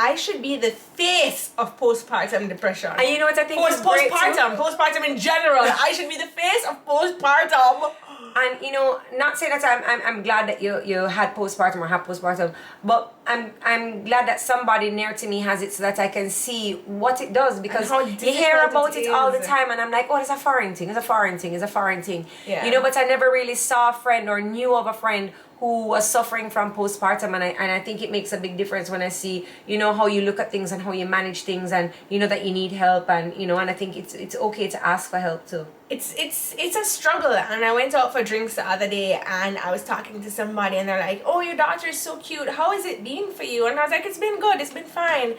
I should be the face of postpartum depression. And you know what I think is great too? Postpartum in general. I should be the face of postpartum. And you know, not saying that I'm glad that you had postpartum or have postpartum, but I'm glad that somebody near to me has it so that I can see what it does, because you hear about it all the time and I'm like, oh, it's a foreign thing, it's a foreign thing. Yeah. You know, but I never really saw a friend or knew of a friend who was suffering from postpartum, and I think it makes a big difference when I see, you know, how you look at things and how you manage things, and you know that you need help, and you know, and I think it's okay to ask for help too. It's a struggle, and I went out for drinks the other day and I was talking to somebody and they're like, oh, your daughter is so cute, how is it been for you? And I was like, it's been good, it's been fine.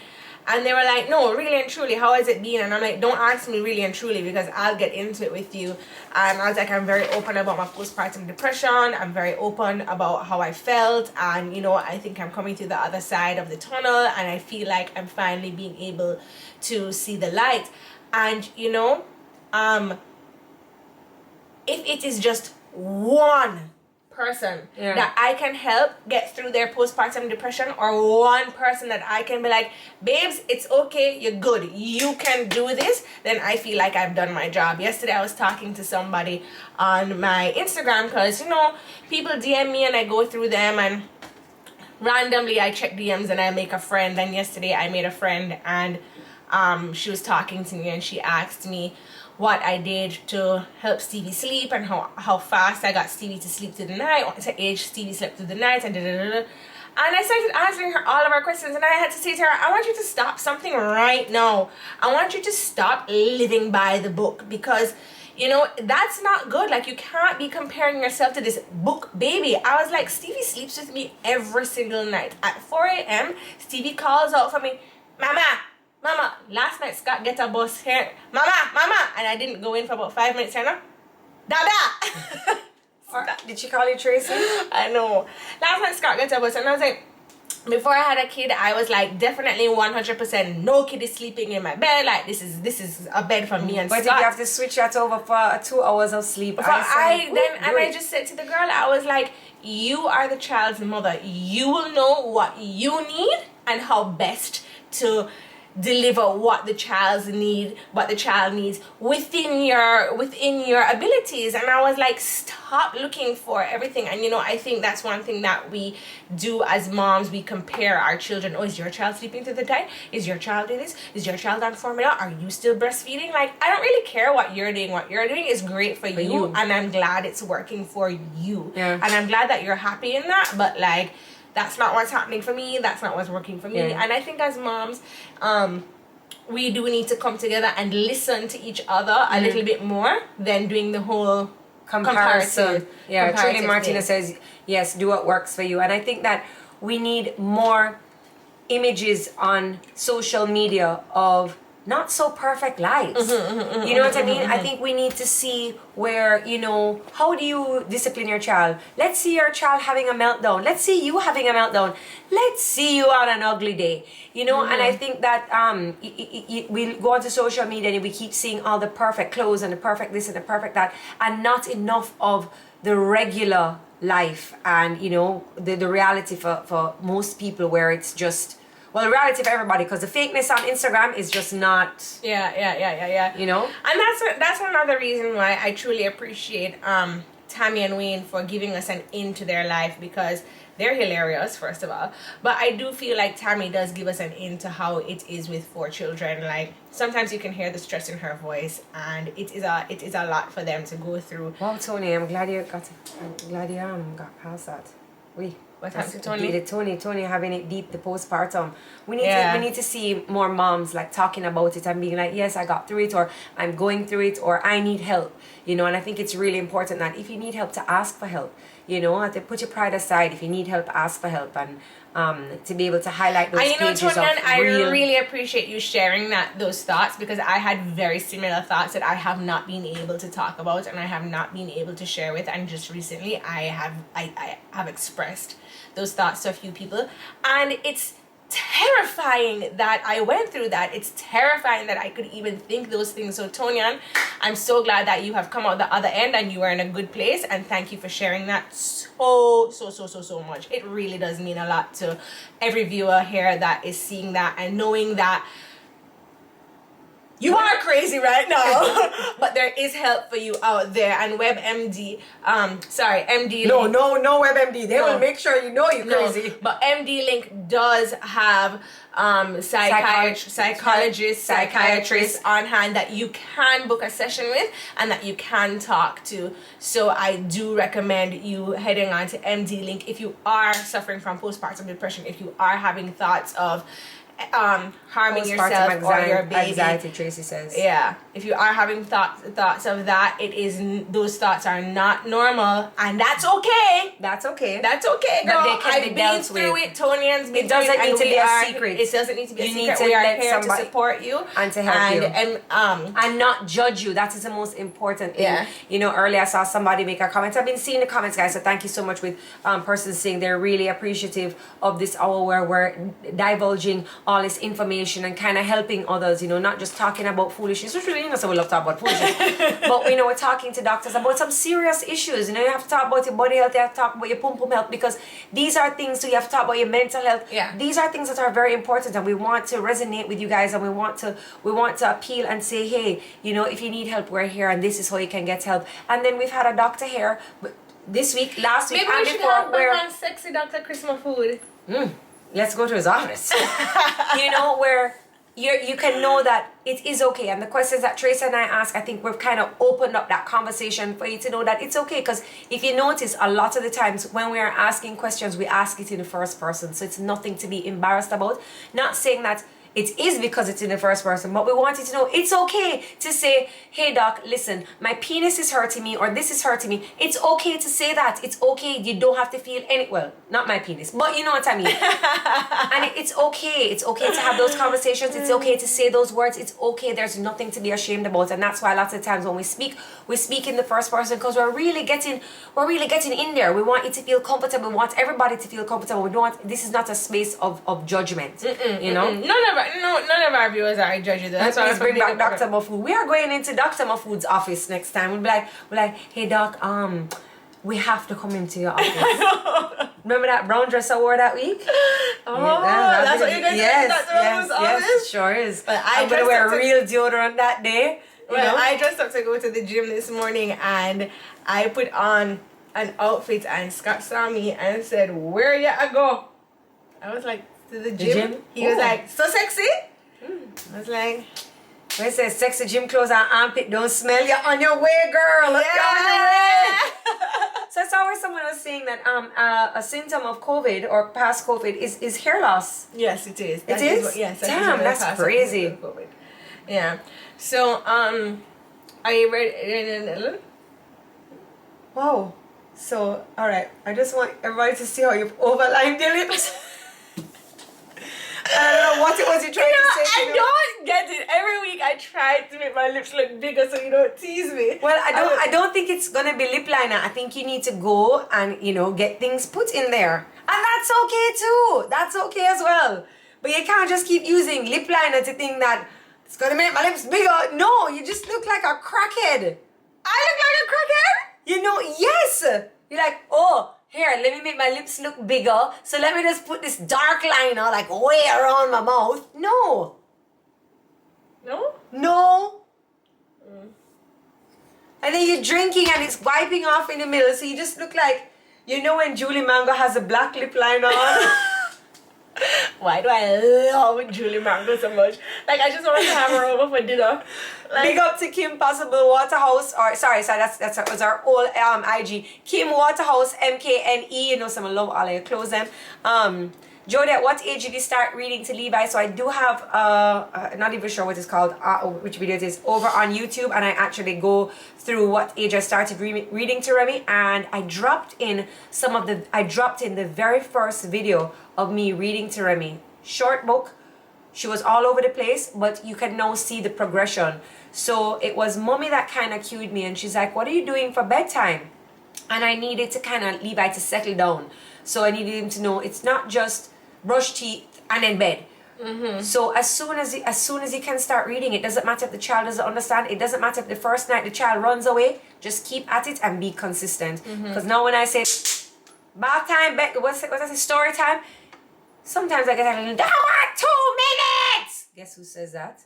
And they were like, no, really and truly, how has it been? And I'm like, don't ask me really and truly because I'll get into it with you. And I was like, I'm very open about my postpartum depression. I'm very open about how I felt. And, you know, I think I'm coming to the other side of the tunnel. And I feel like I'm finally being able to see the light. And, you know, if it is just one person that I can help get through their postpartum depression, or one person that I can be like, babes, it's okay, you're good, you can do this, then I feel like I've done my job. Yesterday I was talking to somebody on my Instagram because, you know, people DM me and I go through them and randomly I check DMs and I make a friend. And yesterday I made a friend and she was talking to me and she asked me what I did to help Stevie sleep and how fast I got Stevie to sleep through the night, what age Stevie slept through the night, and And I started answering her all of her questions, and I had to say to her, I want you to stop something right now. I want you to stop living by the book, because, you know, that's not good. Like, you can't be comparing yourself to this book baby. I was like, Stevie sleeps with me every single night. At 4 a.m., Stevie calls out for me, Mama, last night Scott get a bus here. Mama, and I didn't go in for about 5 minutes, you know? Dada! Did she call you Tracy? I know. Last night Scott got a bus, and I was like, before I had a kid, I was like, definitely 100% no kid is sleeping in my bed. Like, this is a bed for me and Scott. But if you have to switch that over for 2 hours of sleep, I just said to the girl, I was like, you are the child's mother. You will know what you need and how best to deliver what the child needs within your abilities. And I was like, stop looking for everything. And you know, I think that's one thing that we do as moms. We compare our children. Oh, is your child sleeping through the night? Is your child doing this? Is your child on formula? Are you still breastfeeding? Like, I don't really care what you're doing. What you're doing is great for you, and I'm glad it's working for you. And I'm glad that you're happy in that. But like, that's not what's happening for me. That's not what's working for me. And I think as moms, we do need to come together and listen to each other a little bit more than doing the whole comparison. Truly Martina thing. says, yes, do what works for you. And I think that we need more images on social media of not so perfect lives. You know what I mean? I think we need to see where, you know, how do you discipline your child? Let's see your child having a meltdown. Let's see you having a meltdown. Let's see you on an ugly day. You know, and I think that we go onto social media and we keep seeing all the perfect clothes and the perfect this and the perfect that, and not enough of the regular life and, you know, the reality for most people, where it's just, well, the reality for everybody, because the fakeness on Instagram is just not. Yeah. You know, and that's another reason why I truly appreciate Tammy and Wayne for giving us an into their life, because they're hilarious, first of all, but I do feel like Tammy does give us an into how it is with 4 children. Like, sometimes you can hear the stress in her voice, and it is a lot for them to go through. wow, Tony, I'm glad you got past that. What happened to Tony? Tony having it deep, the postpartum. We need to see more moms like talking about it and being like, yes, I got through it, or I'm going through it, or I need help. You know, and I think it's really important that if you need help, to ask for help. You know, to put your pride aside. If you need help, ask for help, and to be able to highlight those pages of Tony, I real. really appreciate you sharing those thoughts, because I had very similar thoughts that I have not been able to talk about, and I have not been able to share with, and just recently I have expressed those thoughts to a few people, and it's terrifying that I went through that. It's terrifying that I could even think those things. So Tonyan, I'm so glad that you have come out the other end and you are in a good place, and thank you for sharing that so much. It really does mean a lot to every viewer here that is seeing that and knowing that you are crazy right now, but there is help for you out there. And MD. No WebMD. They will make sure you know you're crazy. But MDLink does have psychiatrists on hand that you can book a session with and that you can talk to. So I do recommend you heading on to MDLink if you are suffering from postpartum depression, if you are having thoughts of harming yourself or your baby. Anxiety, Tracy says. Yeah, if you are having thoughts of that, those thoughts are not normal, and that's okay. That's okay, girl. That they can be dealt through with. It. Tonian's been It doesn't through it, need to be a secret. It doesn't need to be a secret. Need to we are let here to somebody support you and to help you, and not judge you. That is the most important thing. Yeah. You know, earlier I saw somebody make a comment. I've been seeing the comments, guys. So thank you so much with persons saying they're really appreciative of this hour where we're divulging all this information and kind of helping others, you know, not just talking about foolishness, which really, you know, so we love to talk about foolishness, but you know, we're talking to doctors about some serious issues. You know, you have to talk about your body health, you have to talk about your pum health, because these are things. So you have to talk about your mental health. Yeah, these are things that are very important, and we want to resonate with you guys, and we want to appeal and say, hey, you know, if you need help, we're here, and this is how you can get help. And then we've had a doctor here this week, last week, maybe and we should before, have where sexy Dr. Christmas food. Let's go to his office. You know, where you can know that it is okay. And the questions that Tracy and I ask, I think we've kind of opened up that conversation for you to know that it's okay. Because if you notice, a lot of the times when we are asking questions, we ask it in the first person. So it's nothing to be embarrassed about. Not saying that it is because it's in the first person, but we want you to know it's okay to say, hey doc, listen, my penis is hurting me, or this is hurting me. It's okay to say that. It's okay. You don't have to feel well, not my penis, but you know what I mean. And it's okay. It's okay to have those conversations. It's okay to say those words. It's okay. There's nothing to be ashamed about. And that's why lots of times when we speak in the first person, because we're really getting in there. We want you to feel comfortable. We want everybody to feel comfortable. We don't want, this is not a space of judgment. You know? None of our viewers are judging. That's why let's bring back Dr. Mahfood. We are going into Dr. Mahfood's office next time. We'll be like, hey doc, we have to come into your office. Remember that brown dress I wore that week? Oh, yeah, that's what you're going to do. Yes, sure is. But I'm going to wear real deodorant that day. Well, I dressed up to go to the gym this morning, and I put on an outfit, and Scott saw me and said, where you a go? I was like, to the gym? He was like, so sexy? I was like, when it says sexy gym clothes and armpit don't smell, you're on your way, girl. Yeah. You're on your way. So I saw where someone was saying that a symptom of COVID or past COVID is hair loss. Yes, it is. It is? Yes. Damn, that's crazy. Yeah. So, are you ready? Wow. So, all right. I just want everybody to see how you've overlined your lips. I don't know what it was you trying to say. I don't get it. Every week I try to make my lips look bigger so you don't tease me. Well, I don't think it's gonna be lip liner. I think you need to go and get things put in there, and that's okay too. That's okay as well. But you can't just keep using lip liner to think that it's gonna make my lips bigger. No, you just look like a crackhead. I look like a crackhead? Yes. You're like, oh, here, let me make my lips look bigger. So let me just put this dark liner like way around my mouth. No. No? And then you're drinking and it's wiping off in the middle. So you just look like, when Julie Mango has a black lip liner on. Why do I love Julie Mango so much? Like, I just want to have her over for dinner. Like, big up to Kim Possible Waterhouse, or sorry, that was our old IG. Kim Waterhouse, MKNE. Some love all of your clothes them. Jodi, at what age did you start reading to Levi? So I do have not even sure what it's called, which video it is, over on YouTube, and I actually go through what age I started reading to Remy, and I dropped in the very first video of me reading to Remy. Short book. She was all over the place, but you can now see the progression. So it was mommy that kind of cued me, and she's like, what are you doing for bedtime? And I needed to kind of Levi to settle down. So I needed him to know it's not just brush teeth and then bed. So as soon as he can start reading, it doesn't matter if the child doesn't understand. It doesn't matter if the first night the child runs away. Just keep at it and be consistent. Because now when I say bath time, what's I say, story time, sometimes I get a little, 2 minutes. Guess who says that?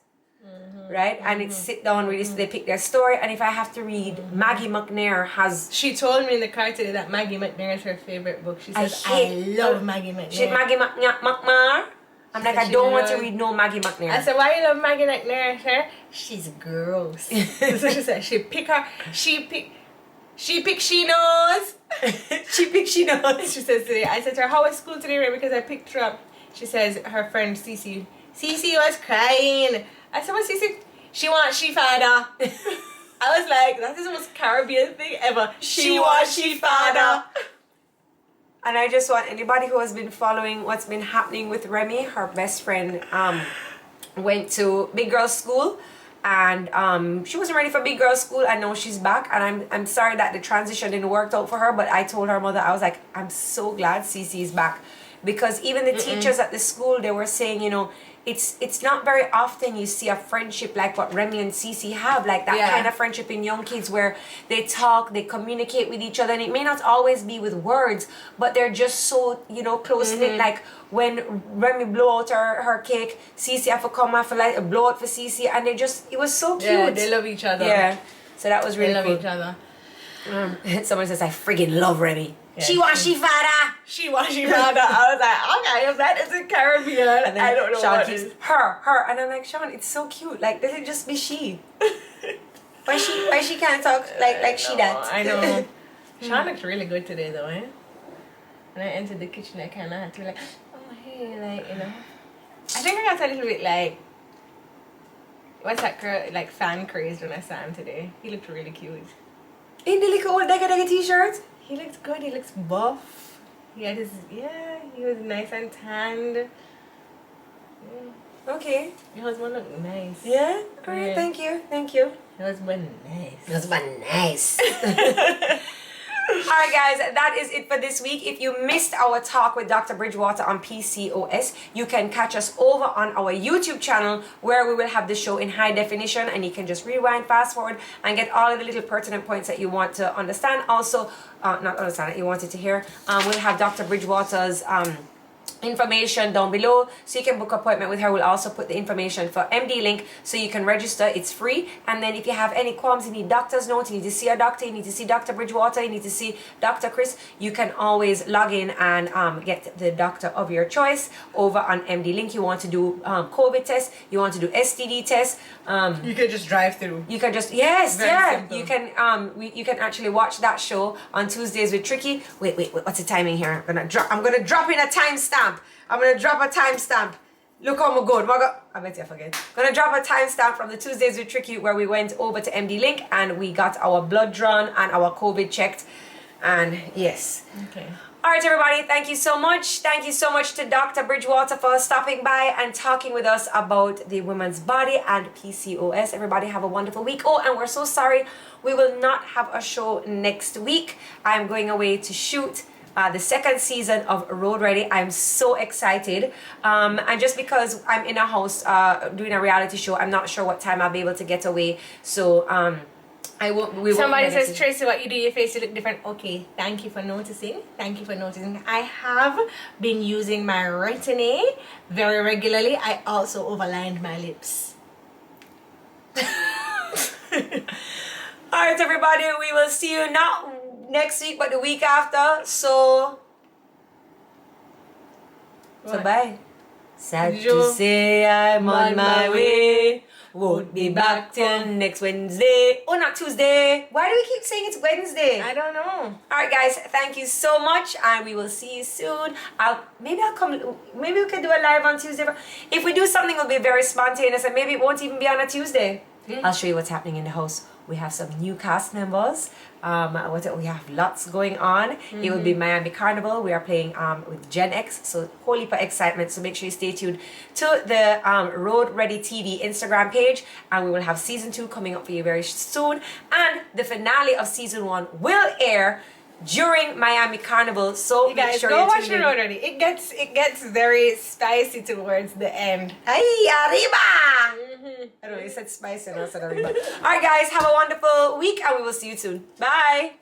Right? And it's sit down really so they pick their story. And if I have to read, Maggie McNair has... She told me in the car today that Maggie McNair is her favorite book. She says, I love Maggie McNair. She Maggie McNair? I'm like, I don't want to read no Maggie McNair. I said, why you love Maggie McNair, sir? She's gross. So she said, she pick, she knows. She knows. She says today, I said to her, how was school today, right? Because I picked her up. She says, her friend Cece was crying. I said, what Cece? She wants she father. I was like, that is the most Caribbean thing ever. She wants she father. And I just want anybody who has been following what's been happening with Remy, her best friend, went to big girl school, and she wasn't ready for big girl school. I know she's back, and I'm sorry that the transition didn't work out for her, but I told her mother, I was like, I'm so glad Cece is back, because even the teachers at the school, they were saying, it's not very often you see a friendship like what Remy and Cece have, like that kind of friendship in young kids where they talk, they communicate with each other, and it may not always be with words, but they're just so, close-knit. Like when Remy blow out her cake, Cece have to come after like blow out for Cece, and it was so cute. Yeah, they love each other. Yeah, so that was really cool. They love each other. Someone says, I friggin' love Remy. Yeah, she wants she father. She wants she father. I was like, okay, if that isn't Caribbean, and then I don't know Sean what keeps, is. Her. And I'm like, Sean, it's so cute. Like, let it just be she. Why she can't talk like she that? I know. Sean looked really good today though, eh? When I entered the kitchen, I kind of had to be like, oh hey, like, I think I got a little bit like, what's that girl, like fan crazed when I saw him today. He looked really cute. In the little old Dega t-shirt? He looks good, he looks buff. He had he was nice and tanned. Yeah. Okay. Your husband looked nice. Yeah? Alright, thank you. Your husband nice. Alright guys, that is it for this week. If you missed our talk with Dr. Bridgewater on PCOS, you can catch us over on our YouTube channel where we will have the show in high definition, and you can just rewind, fast forward, and get all of the little pertinent points that you want to understand. Also, not understand that you wanted to hear. We'll have Dr. Bridgewater's information down below, so you can book an appointment with her. We'll also put the information for MDLink so you can register. It's free. And then if you have any qualms, you need doctor's note, you need to see a doctor, you need to see Dr. Bridgewater, you need to see Dr. Chris, you can always log in and get the doctor of your choice over on MDLink. You want to do COVID test, you want to do STD test, you can just drive through. You can just simple. you can actually watch that show on Tuesdays with Tricky. Wait, what's the timing here? I'm gonna drop in a timestamp. I'm gonna drop a timestamp. Look how I'm good. I bet you forget. Gonna drop a timestamp from the Tuesdays with Tricky where we went over to MDLink and we got our blood drawn and our COVID checked. And yes. Okay. All right, everybody, thank you so much. Thank you so much to Dr. Bridgewater for stopping by and talking with us about the woman's body and PCOS. Everybody have a wonderful week. Oh, and we're so sorry we will not have a show next week. I'm going away to shoot the second season of Road Ready. I'm so excited. And just because I'm in a house doing a reality show, I'm not sure what time I'll be able to get away. So I won't. Somebody says, Tracy, what you do, your face, you look different. Okay, thank you for noticing. Thank you for noticing. I have been using my Retin-A very regularly. I also overlined my lips. All right, everybody, we will see you not next week, but the week after. So bye. Sad to say I'm on my way. Won't be back till next Wednesday. Oh, not Tuesday. Why do we keep saying it's Wednesday? I don't know. All right, guys. Thank you so much, and we will see you soon. Maybe I'll come. Maybe we can do a live on Tuesday. If we do something, it'll be very spontaneous, and maybe it won't even be on a Tuesday. I'll show you what's happening in the house. We have some new cast members. We have lots going on. It will be Miami Carnival. We are playing with Gen X, so whole heap of excitement. So make sure you stay tuned to the Road Ready TV Instagram page, and we will have season 2 coming up for you very soon. And the finale of season 1 will air during Miami Carnival. So you guys, make sure go you watch tune in. Road Ready. It gets very spicy towards the end. Ay, arriba! I don't know, you said spicy and I said arriba. Alright guys, have a wonderful week and we will see you soon. Bye!